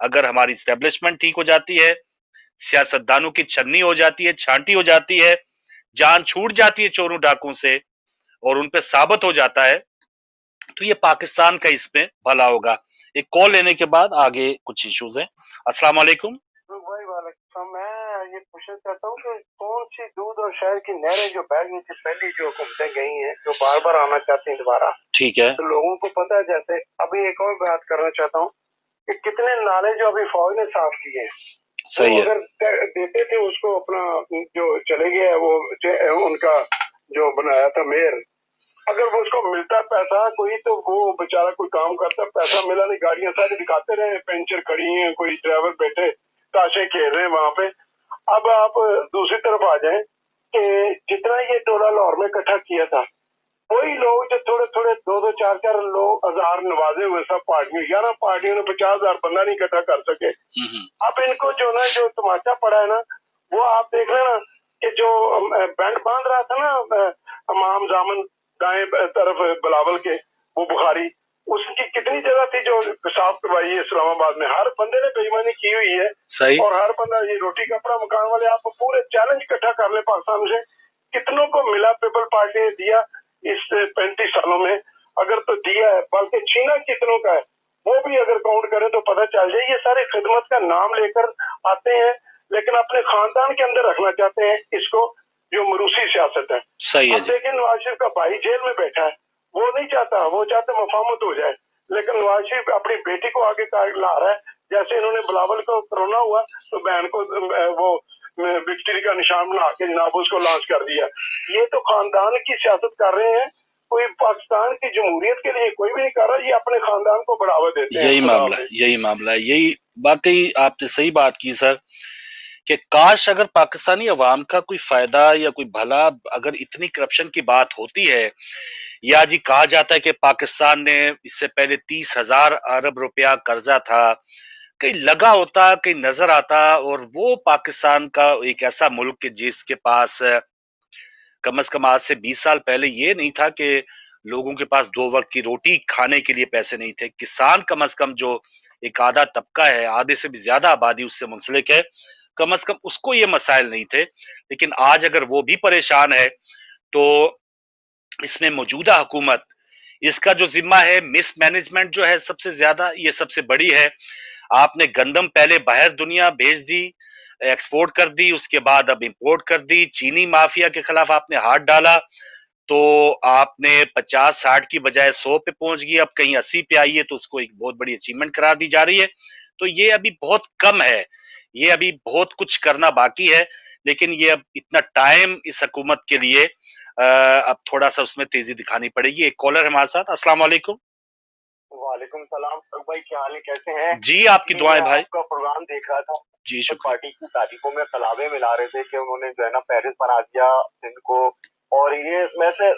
S2: اگر ہماری اسٹیبلشمنٹ ٹھیک ہو جاتی ہے، سیاستدانوں کی چھننی ہو جاتی ہے، چھانٹی ہو جاتی ہے، جان چھوٹ جاتی ہے چوروں ڈاکوں سے اور ان پہ ثابت ہو جاتا ہے، تو یہ پاکستان کا اس میں بھلا ہوگا۔ ایک کال لینے کے بعد آگے کچھ ایشوز ہیں۔ السلام علیکم۔
S3: بھائی وعلیکم، میں یہ پوچھنا چاہتا ہوں کہ کون سی دودھ اور شہر کی نہریں جو بہ گئی تھی پہلی جو حکومتیں گئی ہیں جو بار بار آنا چاہتی ہیں دوبارہ،
S2: ٹھیک ہے،
S3: تو لوگوں کو پتہ ہے، جیسے ابھی ایک اور بات کرنا چاہتا ہوں کہ کتنے نالے جو ابھی فوج نے صاف کیے ہیں،
S2: صحیح ہے،
S3: اگر دیتے تھے اس کو اپنا جو چلے گیا وہ ان کا جو بنایا تھا میئر، اگر وہ اس کو ملتا پیسہ کوئی تو وہ بیچارہ کوئی کام کرتا، پیسہ ملا نہیں، گاڑیاں ساری دکھاتے رہے پینچر کھڑی ہیں، کوئی ڈرائیور بیٹھے تاشے کھیل رہے ہیں وہاں پہ۔ اب آپ دوسری طرف آ جائیں کہ جتنا یہ ٹولہ لاہور میں اکٹھا کیا تھا، وہی لوگ جو تھوڑے تھوڑے 2-4 لوگ ہزار نوازے ہوئے سب پارٹیوں 11 پارٹیوں نے 50,000 بندہ نہیں اکٹھا کر سکے۔ اب ان کو جو نا جو تماچا پڑا ہے نا، وہ آپ دیکھ رہے نا کہ جو بینڈ باندھ رہا تھا نا امام زامن دائیں طرف بلاول کے، وہ بخاری، اس کی کتنی جگہ تھی جو صاف کروائی ہے اسلام آباد میں، ہر بندے نے بے ایمانی کی ہوئی ہے،
S2: صحیح،
S3: اور ہر بندہ یہ روٹی کپڑا مکان والے آپ پورے چیلنج اکٹھا کر لیں پاکستان سے، کتنوں کو ملا پیپل پارٹی نے دیا اس 35 سالوں میں، اگر تو دیا ہے، بلکہ چھینا کتنوں کا ہے وہ بھی اگر کاؤنٹ کریں تو پتہ چل جائے۔ یہ سارے خدمت کا نام لے کر آتے ہیں لیکن اپنے خاندان کے اندر رکھنا چاہتے ہیں اس کو، جو مروسی سیاست ہے۔
S2: صحیح ہے
S3: اب
S2: جی،
S3: دیکھیں نواز شریف کا بھائی جیل میں بیٹھا ہے، وہ نہیں چاہتا، وہ چاہتا مفاہمت ہو جائے، لیکن نواز شریف اپنی بیٹی کو آگے لا رہا ہے، جیسے انہوں نے بلاول کو کرونا ہوا تو بہن کو وہ وکٹری کا نشان بنا کے جناب اس کو لانچ کر دیا۔ یہ تو خاندان کی سیاست کر رہے ہیں، کوئی پاکستان کی جمہوریت کے لیے کوئی بھی نہیں کر رہا، یہ اپنے خاندان کو بڑھاوا دیتے ہیں۔
S2: یہی معاملہ ہے، یہی واقعی آپ نے صحیح بات کی سر، کہ کاش اگر پاکستانی عوام کا کوئی فائدہ یا کوئی بھلا، اگر اتنی کرپشن کی بات ہوتی ہے، یا جی کہا جاتا ہے کہ پاکستان نے اس سے پہلے 30,000 ارب روپیہ قرضہ تھا، کہیں لگا ہوتا، کہیں نظر آتا، اور وہ پاکستان کا ایک ایسا ملک جس کے پاس کم از کم آج سے 20 سال پہلے یہ نہیں تھا کہ لوگوں کے پاس 2 وقت کی روٹی کھانے کے لیے پیسے نہیں تھے، کسان کم از کم جو ایک آدھا طبقہ ہے، آدھے سے بھی زیادہ آبادی اس سے منسلک ہے، کم از کم اس کو یہ مسائل نہیں تھے، لیکن آج اگر وہ بھی پریشان ہے تو اس میں موجودہ حکومت، اس کا جو ذمہ ہے مس مینجمنٹ جو ہے سب سے زیادہ، یہ سب سے بڑی ہے۔ آپ نے گندم پہلے باہر دنیا بھیج دی، ایکسپورٹ کر دی، اس کے بعد اب امپورٹ کر دی، چینی مافیا کے خلاف آپ نے ہاتھ ڈالا تو آپ نے 50-60 کی بجائے 100 پہ پہنچ گئی، اب کہیں 80 پہ آئی ہے تو اس کو ایک بہت بڑی اچیومنٹ قرار دی جا رہی ہے۔ تو یہ ابھی بہت کم ہے، یہ ابھی بہت کچھ کرنا باقی ہے، لیکن یہ اب اتنا ٹائم اس حکومت کے لیے اب تھوڑا سا اس میں تیزی دکھانی پڑے گی۔ ایک کالر ہمارے ساتھ، السلام علیکم۔
S5: وعلیکم السلام، بھائی کیا حال ہے، کیسے ہیں؟
S2: جی آپ کی دعائیں بھائی۔
S5: آپ کا پروگرام دیکھ رہا تھا،
S2: جی شکریہ۔
S5: پارٹی کی تاریخوں میں کلابے ملا رہے تھے کہ انہوں نے جو ہے نا پیرس بنا دیا سندھ کو، اور یہ ویسے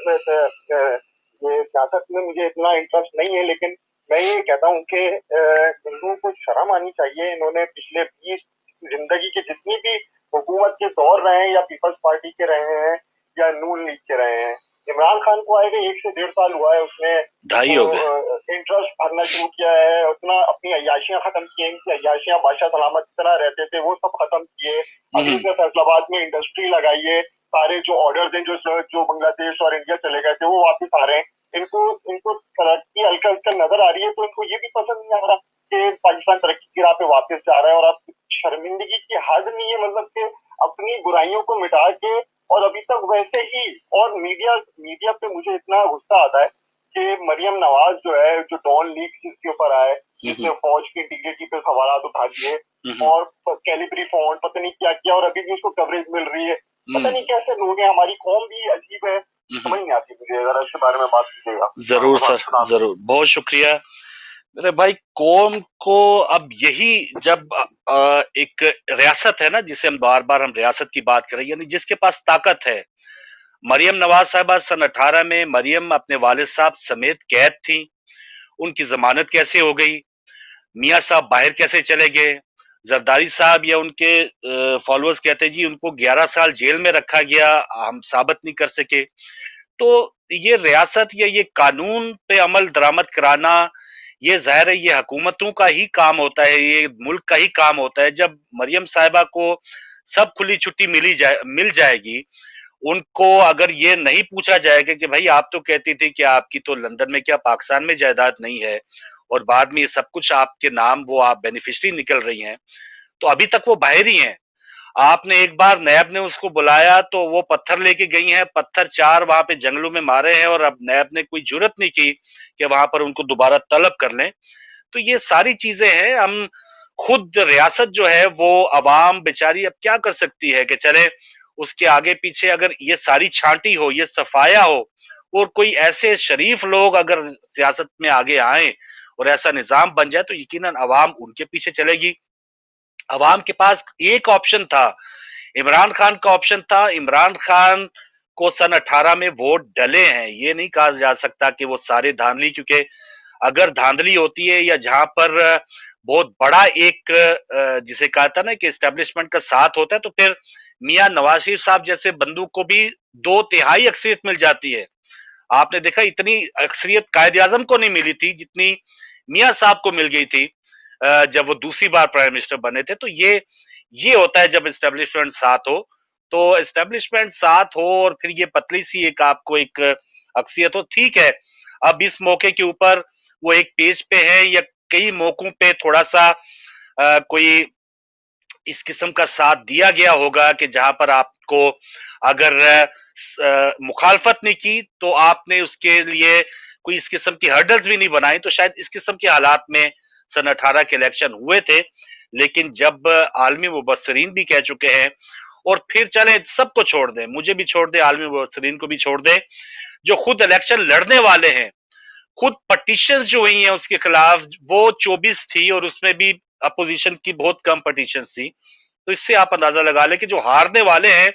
S5: یہ سیاست میں مجھے اتنا انٹرسٹ نہیں ہے، لیکن میں یہ کہتا ہوں کہ ہندوؤں کو شرم آنی چاہیے۔ انہوں نے پچھلے 20 زندگی کے جتنی بھی حکومت کے دور رہے ہیں، یا پیپلز پارٹی کے رہے ہیں یا نون لیگ کے رہے ہیں، عمران خان کو آئے گا 1 سے 1.5 سال ہوا ہے، اس نے
S2: 2.5 ہو گئے،
S5: انٹرسٹ بھرنا شروع کیا ہے، اتنا اپنی عیاشیاں ختم کی ہیں، ان کی عیاشیاں بادشاہ سلامت کی طرح رہتے تھے وہ سب ختم کیے، ابھی سے فیصل آباد میں انڈسٹری لگائیے، سارے جو آرڈرز ہیں جو بنگلہ دیش اور انڈیا چلے گئے تھے وہ واپس آ رہے ہیں، ان کو ترقی ہلکا ہلکا نظر آ رہی ہے، تو ان کو یہ بھی پسند نہیں آ رہا کہ پاکستان ترقی کی راہ پہ واپس جا رہا ہے، اور اب شرمندگی کی حد نہیں ہے، مطلب کہ اپنی برائیوں کو مٹا کے، اور ابھی تک ویسے ہی، اور میڈیا پہ مجھے اتنا غصہ آتا ہے کہ مریم نواز جو ہے، جو ڈان لیگ جس کے اوپر آئے، جس نے فوج کی انٹیگریٹی پہ سوالات اٹھا دیے، اور کیلیبری فونڈ پتہ نہیں کیا کیا، اور ابھی بھی اس کو کوریج مل رہی ہے، پتہ نہیں کیسے لوگ ہیں، ہماری قوم بھی عجیب ہے، سمجھ نہیں آتی مجھے، ذرا اس کے بارے میں بات کیجیے گا۔
S2: ضرور سر، ضرور، بہت شکریہ میرے بھائی۔ قوم کو اب یہی، جب ایک ریاست ہے نا، جسے ہم بار بار ریاست کی بات کریں، یعنی جس کے پاس طاقت ہے، مریم نواز صاحبہ سن 18 میں مریم اپنے والد صاحب سمیت قید تھیں، ان کی ضمانت کیسے ہو گئی، میاں صاحب باہر کیسے چلے گئے، زرداری صاحب یا ان کے فالوورز کہتے جی ان کو 11 سال جیل میں رکھا گیا، ہم ثابت نہیں کر سکے۔ تو یہ ریاست یا یہ قانون پہ عمل درآمد کرانا، یہ ظاہر ہے یہ حکومتوں کا ہی کام ہوتا ہے, یہ ملک کا ہی کام ہوتا ہے. جب مریم صاحبہ کو سب کھلی چھٹی مل جائے گی, ان کو اگر یہ نہیں پوچھا جائے گا کہ بھائی آپ تو کہتی تھی کہ آپ کی تو لندن میں کیا پاکستان میں جائیداد نہیں ہے, اور بعد میں یہ سب کچھ آپ کے نام وہ آپ بینیفیشری نکل رہی ہیں, تو ابھی تک وہ باہر ہی ہیں. آپ نے ایک بار نیب نے اس کو بلایا تو وہ پتھر لے کے گئی ہیں, پتھر 4 وہاں پہ جنگلوں میں مارے ہیں, اور اب نیب نے کوئی جرت نہیں کی کہ وہاں پر ان کو دوبارہ طلب کر لیں. تو یہ ساری چیزیں ہیں. ہم خود ریاست جو ہے وہ عوام بیچاری اب کیا کر سکتی ہے کہ چلے اس کے آگے پیچھے اگر یہ ساری چھانٹی ہو, یہ صفایا ہو, اور کوئی ایسے شریف لوگ اگر سیاست میں آگے آئیں اور ایسا نظام بن جائے تو یقیناً عوام ان کے پیچھے چلے گی. عوام کے پاس ایک آپشن تھا, عمران خان کا آپشن تھا. عمران خان کو سن 18 میں ووٹ ڈلے ہیں, یہ نہیں کہا جا سکتا کہ وہ سارے دھاندلی, کیونکہ اگر دھاندلی ہوتی ہے یا جہاں پر بہت بڑا ایک جسے کہا تھا نا کہ اسٹیبلشمنٹ کا ساتھ ہوتا ہے, تو پھر میاں نواز شریف صاحب جیسے بندوں کو بھی 2/3 اکثریت مل جاتی ہے. آپ نے دیکھا اتنی اکثریت قائد اعظم کو نہیں ملی تھی جتنی میاں صاحب کو مل گئی تھی جب وہ دوسری بار پرائم منسٹر بنے تھے. تو یہ ہوتا ہے جب اسٹیبلشمنٹ ساتھ ہو, تو اسٹیبلشمنٹ ساتھ ہو اور پھر یہ پتلی سی ایک آپ کو ایک اکثریت ہو, ٹھیک ہے. اب اس موقع کے اوپر وہ ایک پیج پہ ہے, یا کئی موقعوں پہ تھوڑا سا کوئی اس قسم کا ساتھ دیا گیا ہوگا کہ جہاں پر آپ کو اگر مخالفت نہیں کی تو آپ نے اس کے لیے کوئی اس قسم کی ہرڈلز بھی نہیں بنائی, تو شاید اس قسم کے حالات میں سن 18 کے الیکشن ہوئے تھے. لیکن جب عالمی مبصرین بھی کہہ چکے ہیں, اور پھر چلیں سب کو چھوڑ دیں, مجھے بھی چھوڑ دیں, عالمی مبصرین کو بھی چھوڑ دیں, جو خود الیکشن لڑنے والے ہیں, خود پٹیشنز جو ہوئی ہیں اس کے خلاف وہ 24 تھی, اور اس میں بھی اپوزیشن کی بہت کم پٹیشنز تھی. تو اس سے آپ اندازہ لگا لیں کہ جو ہارنے والے ہیں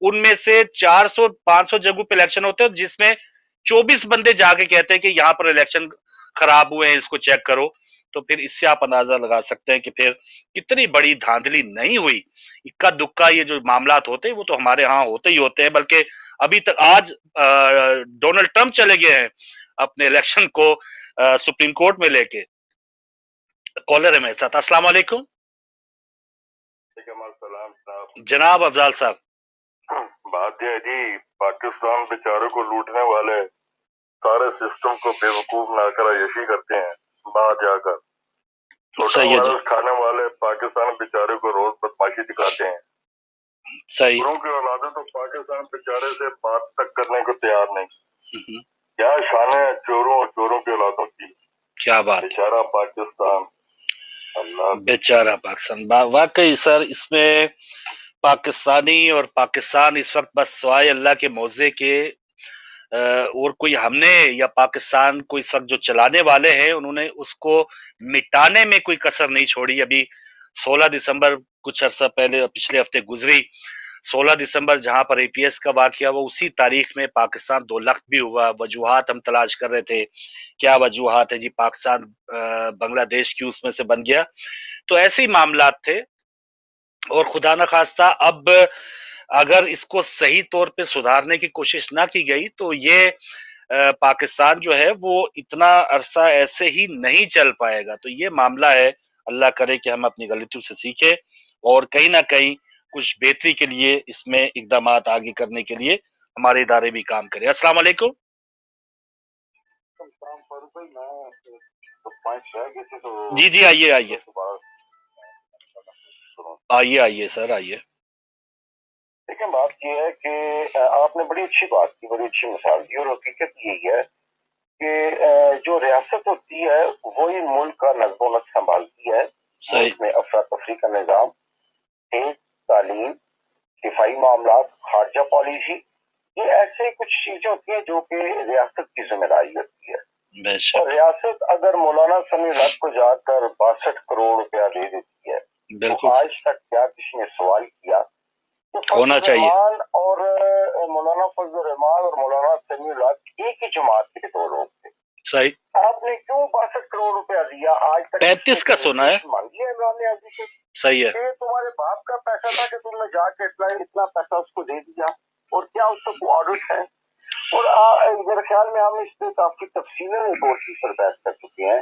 S2: ان میں سے 400-500 جگہوں پہ الیکشن ہوتے ہیں, جس میں 24 بندے جا کے کہتے ہیں کہ یہاں پر الیکشن خراب ہوئے ہیں, اس کو چیک کرو. تو پھر اس سے آپ اندازہ لگا سکتے ہیں کہ پھر کتنی بڑی دھاندلی نہیں ہوئی. اکا دکا یہ جو معاملات ہوتے ہیں وہ تو ہمارے ہاں ہوتے ہی ہوتے ہیں, بلکہ ابھی تک آج ڈونلڈ ٹرمپ چلے گئے ہیں اپنے الیکشن کو سپریم کورٹ میں لے کے. کالر ہے میرے ساتھ. السلام علیکم جناب افضال صاحب.
S6: بات یہ ہے جی, پاکستان بیچاروں کو لوٹنے والے سارے سسٹم کو بے وقوف نہ کرا یشی کرتے ہیں باہر جا کر. چھوٹا وائرس کھانے والے پاکستان بیچارے کو روز بدماشی دکھاتے ہیں.
S2: صحیح.
S6: گھروں کی اولادیں تو پاکستان بیچارے سے بات تک کرنے کو تیار نہیں. کیا شان ہے چوروں اور چوروں کی اولادوں کی.
S2: کیا بات.
S6: بیچارہ پاکستان,
S2: بیچارہ پاکستان. واقعی سر اس میں پاکستانی اور پاکستان اس وقت بس سوائے اللہ کے موضع کے اور کوئی ہم نے یا پاکستان کو اس وقت جو چلانے والے ہیں انہوں نے اس کو مٹانے میں کوئی کسر نہیں چھوڑی. ابھی 16 دسمبر کچھ عرصہ پہلے پچھلے ہفتے گزری, 16 دسمبر جہاں پر اے پی ایس کا واقعہ ہوا, اسی تاریخ میں پاکستان 2 لخت بھی ہوا. وجوہات ہم تلاش کر رہے تھے, کیا وجوہات ہے جی, پاکستان بنگلہ دیش کی اس میں سے بن گیا. تو ایسے ہی معاملات تھے, اور خدا نخواستہ اب اگر اس کو صحیح طور پہ سدھارنے کی کوشش نہ کی گئی تو یہ پاکستان جو ہے وہ اتنا عرصہ ایسے ہی نہیں چل پائے گا. تو یہ معاملہ ہے, اللہ کرے کہ ہم اپنی غلطیوں سے سیکھیں اور کہیں نہ کہیں کچھ بہتری کے لیے اس میں اقدامات آگے کرنے کے لیے ہمارے ادارے بھی کام کریں. السلام علیکم. جی جی آئیے آئیے آئیے آئیے سر آئیے.
S5: لیکن بات یہ ہے کہ آپ نے بڑی اچھی بات کی, بڑی اچھی مثال دی, اور حقیقت یہی ہے کہ جو ریاست ہوتی ہے وہی ملک کا نظم و نسق سنبھالتی ہے. ملک میں افراتفری کا نظام, تعلیم, دفاعی معاملات, خارجہ پالیسی, یہ ایسے کچھ چیزیں ہوتی ہیں جو کہ ریاست کی ذمہ داری ہوتی ہے. اور ریاست اگر مولانا سمیع الحق کو جا کر 62 کروڑ روپیہ دے دیتی ہے, تو آج تک کیا کسی نے سوال کیا
S2: ہونا چاہیے.
S5: اور مولانا فضل الرحمان اور مولانا سمیع الحق ایک ہی جماعت کے 2 لوگ تھے.
S2: صحیح.
S5: آپ نے کیوں 62 کروڑ روپیہ دیا؟ آج تک
S2: 35 کا سونا ہے.
S5: مانگی ہے عمران نیازی سے.
S2: صحیح ہے.
S5: یہ تمہارے باپ کا پیسہ تھا کہ تم نے جا کے اتنا پیسہ اس کو دے دیا, اور کیا اس کا کوئی آڈٹ ہے؟ اور میرے خیال میں ہم اس پہ کافی تفصیلی رپورٹ پر بحث کر چکے ہیں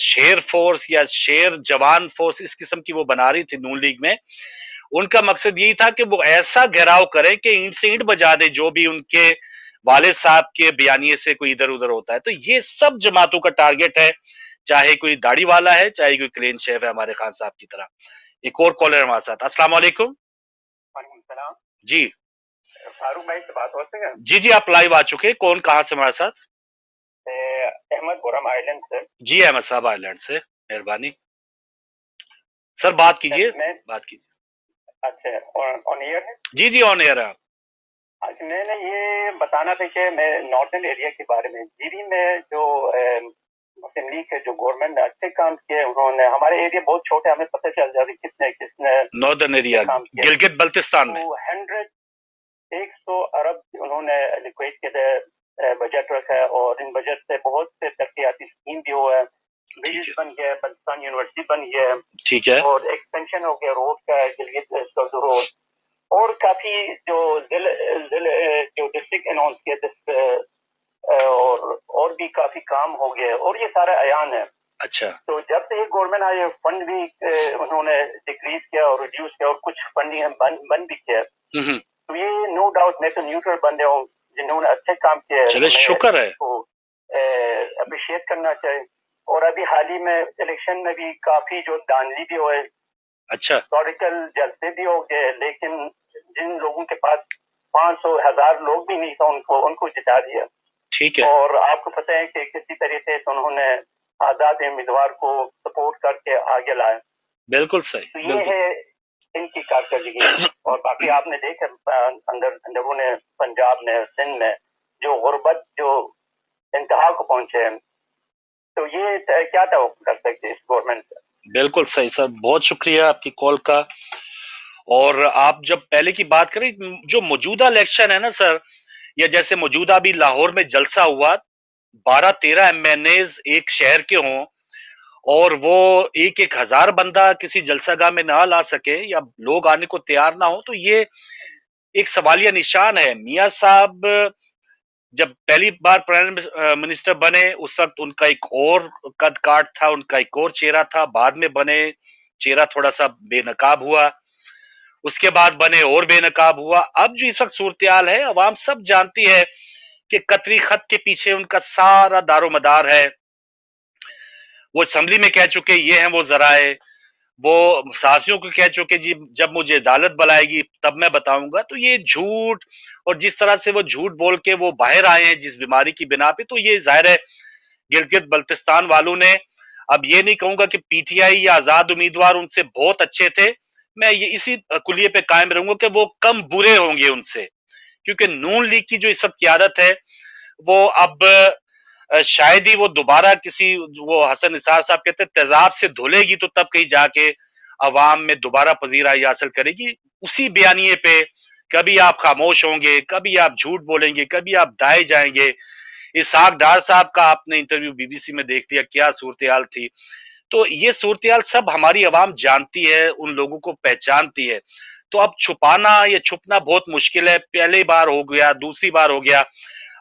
S2: شیر فورس یا شیر جوان فورس اس قسم کی وہ بنا رہی تھی نون لیگ میں، ان کا مقصد یہی تھا کہ وہ ایسا گھیراؤ کریں کہ اینٹ سے اینٹ بجا دے جو بھی ان کے والد صاحب کے بیانیے سے کوئی ادھر ادھر ہوتا ہے. تو یہ سب جماعتوں کا ٹارگٹ ہے، چاہے کوئی داڑھی والا ہے، چاہے کوئی کلین شیف ہے ہمارے خان صاحب کی طرح. ایک اور کالر ہمارے ساتھ. السلام علیکم.
S7: وعلیکم السلام.
S2: جی
S7: فاروق بھائی سے بات ہو سکے؟
S2: جی آپ لائیو آ چکے. کون کہاں سے ہمارے ساتھ؟
S7: احمد برہم آئرلینڈ سے.
S2: جی احمد صاحب آئرلینڈ سے، مہربانی سر بات کیجیے. بات کیجیے.
S7: اچھا آن ایئر ہے؟
S2: جی آن ایئر ہے.
S7: اچھا میں نے یہ بتانا تھا کہ میں ناردرن ایریا کے بارے میں جی بی میں جو مسلم لیگ ہے جو گورنمنٹ نے اچھے کام کیے، انہوں نے ہمارے ایریا بہت چھوٹے، ہمیں پتہ چل جاتا ہے کس نے
S2: ناردرن ایریا گلگت بلتستان میں
S7: 100 ارب انہوں نے ایلوکیٹ کے بجٹ رکھا ہے، اور ان بجٹ سے بہت سے ترقیاتی اسکیم بھی ہوا ہے. بریجز بن گیا، پاکستان یونیورسٹی بن گیا،
S2: ٹھیک ہے،
S7: اور ایکسٹینشن ہو گیا روڈ کا، گلگت روڈ، اور کافی جو جو ڈسٹرکٹ اناؤنس کیا، اور بھی کافی کام ہو گیا، اور یہ سارا عیان ہے.
S2: اچھا
S7: تو جب سے یہ گورنمنٹ آئی فنڈ بھی انہوں نے ڈکریز کیا اور ریڈیوس کیا، اور کچھ فنڈنگ بند بھی کیا. تو یہ نو ڈاؤٹ میں تو نیوٹرل بندے ہوں جنہوں نے اچھے کام کیے،
S2: چلے شکر ہے،
S7: اپریشیٹ کرنا چاہیے. اور ابھی حال ہی میں الیکشن میں بھی کافی جو دانلی بھی ہوئے،
S2: اچھا
S7: ہسٹوریکل جلسے بھی ہو گئے، لیکن جن لوگوں کے پاس 500,000 لوگ بھی نہیں تھا ان کو جتا دیا.
S2: ٹھیک ہے.
S7: اور آپ کو پتہ ہے کہ کسی طریقے سے انہوں نے آزاد امیدوار کو سپورٹ کر کے آگے لائے.
S2: بالکل صحیح.
S7: تو یہ ہے ان کی کارکردگی. اور باقی آپ نے دیکھا اندرون پنجاب میں، سندھ میں جو غربت جو انتہا کو پہنچے ہیں، تو یہ کیا توقع کر سکتے اس گورنمنٹ سے؟
S2: بالکل صحیح سر، بہت شکریہ آپ کی کال کا. اور آپ جب پہلے کی بات کریں، جو موجودہ الیکشن ہے نا سر، یا جیسے موجودہ بھی لاہور میں جلسہ ہوا، 12-13 MNAs ایک شہر کے ہوں، اور وہ 1,000 بندہ کسی جلسہ گاہ میں نہ لا سکے یا لوگ آنے کو تیار نہ ہو، تو یہ ایک سوالیہ نشان ہے. میاں صاحب جب پہلی بار پرائم منسٹر بنے اس وقت ان کا ایک اور قد کاٹ تھا، ان کا ایک اور چہرہ تھا. بعد میں بنے چہرہ تھوڑا سا بے نقاب ہوا، اس کے بعد بنے اور بے نقاب ہوا. اب جو اس وقت صورتحال ہے، عوام سب جانتی ہے کہ قطری خط کے پیچھے ان کا سارا دار و مدار ہے. وہ اسمبلی میں کہہ چکے یہ ہیں وہ ذرائع، وہ صحافیوں کو کہہ چکے جی جب مجھے عدالت بلائے گی تب میں بتاؤں گا. تو یہ جھوٹ، اور جس طرح سے وہ جھوٹ بول کے وہ باہر آئے ہیں جس بیماری کی بنا پہ، تو یہ ظاہر ہے گلگت بلتستان والوں نے، اب یہ نہیں کہوں گا کہ پی ٹی آئی یا آزاد امیدوار ان سے بہت اچھے تھے، میں یہ اسی کلیے پہ قائم رہوں گا کہ وہ کم برے ہوں گے ان سے، کیونکہ نون لیگ کی جو اس وقت قیادت ہے وہ اب شاید ہی وہ دوبارہ کسی، وہ حسن نثار صاحب کہتے ہیں تیزاب سے دھلے گی تو تب کہیں جا کے عوام میں دوبارہ پذیرائی حاصل کرے گی. اسی بیانیے پہ کبھی آپ خاموش ہوں گے، کبھی آپ جھوٹ بولیں گے، کبھی آپ دائے جائیں گے. اسحاق ڈار صاحب کا آپ نے انٹرویو بی بی سی میں دیکھ لیا، کیا صورتحال تھی. تو یہ صورتحال سب ہماری عوام جانتی ہے، ان لوگوں کو پہچانتی ہے. تو اب چھپانا یا چھپنا بہت مشکل ہے. پہلی بار ہو گیا، دوسری بار ہو گیا،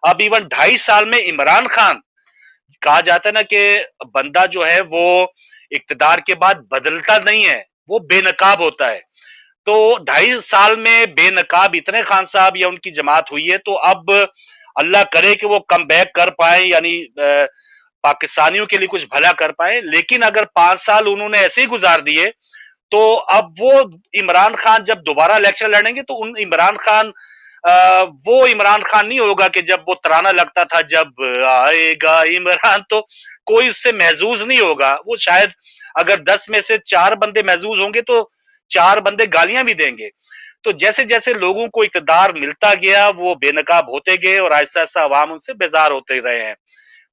S2: اب ایون 2.5 سال میں عمران خان، کہا جاتا ہے نا کہ بندہ جو ہے وہ اقتدار کے بعد بدلتا نہیں ہے، وہ بے نقاب ہوتا ہے. تو 2.5 سال میں بے نقاب اتنے خان صاحب یا ان کی جماعت ہوئی ہے، تو اب اللہ کرے کہ وہ کم بیک کر پائیں، یعنی پاکستانیوں کے لیے کچھ بھلا کر پائیں. لیکن اگر 5 سال انہوں نے ایسے ہی گزار دیے تو اب وہ عمران خان جب دوبارہ الیکشن لڑیں گے تو عمران خان وہ عمران خان نہیں ہوگا کہ جب وہ ترانہ لگتا تھا جب آئے گا عمران، تو کوئی اس سے محظوظ نہیں ہوگا. وہ شاید اگر 10 میں سے 4 بندے محظوظ ہوں گے تو 4 بندے گالیاں بھی دیں گے. تو جیسے جیسے لوگوں کو اقتدار ملتا گیا وہ بے نقاب ہوتے گئے، اور آہستہ آہستہ عوام ان سے بیزار ہوتے رہے ہیں.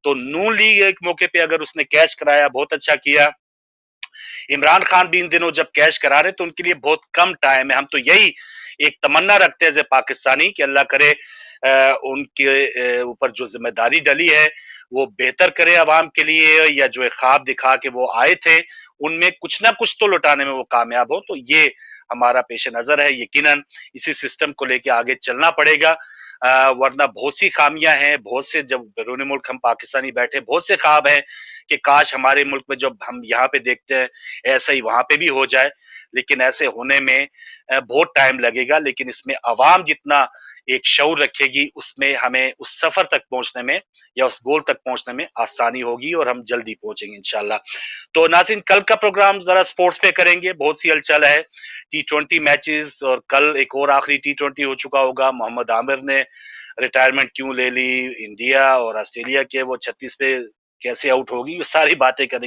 S2: تو نون لیگ ایک موقع پہ اگر اس نے کیش کرایا بہت اچھا کیا. عمران خان بھی ان دنوں جب کیش کرا رہے تو ان کے لیے بہت کم ٹائم ہے. ہم تو یہی ایک تمنا رکھتے ہیں پاکستانی کہ اللہ کرے ان کے اوپر جو ذمہ داری ڈلی ہے وہ بہتر کرے عوام کے لیے، یا جو ایک خواب دکھا کے وہ آئے تھے ان میں کچھ نہ کچھ تو لوٹانے میں وہ کامیاب ہو. تو یہ ہمارا پیش نظر ہے. یقیناً اسی سسٹم کو لے کے آگے چلنا پڑے گا. ورنہ بہت سی خامیاں ہیں، بہت سے جب بیرون ملک ہم پاکستانی بیٹھے بہت سے خواب ہیں کہ کاش ہمارے ملک میں جب ہم یہاں پہ دیکھتے ہیں ایسا ہی وہاں پہ بھی ہو جائے، لیکن ایسے ہونے میں بہت ٹائم لگے گا، لیکن اس میں عوام جتنا ایک شعور رکھے گی اس میں ہمیں اس سفر تک پہنچنے میں یا اس گول تک پہنچنے میں آسانی ہوگی اور ہم جلدی پہنچیں گے انشاءاللہ۔ تو ناظرین کل کا پروگرام ذرا سپورٹس پہ کریں گے، بہت سی ہلچل ہے، T20 میچز، اور کل ایک اور آخری T20 ہو چکا ہوگا، محمد عامر نے ریٹائرمنٹ کیوں لے لی، انڈیا اور آسٹریلیا کے وہ 36 پہ کیسے آؤٹ ہوگی، یہ ساری باتیں کریں گے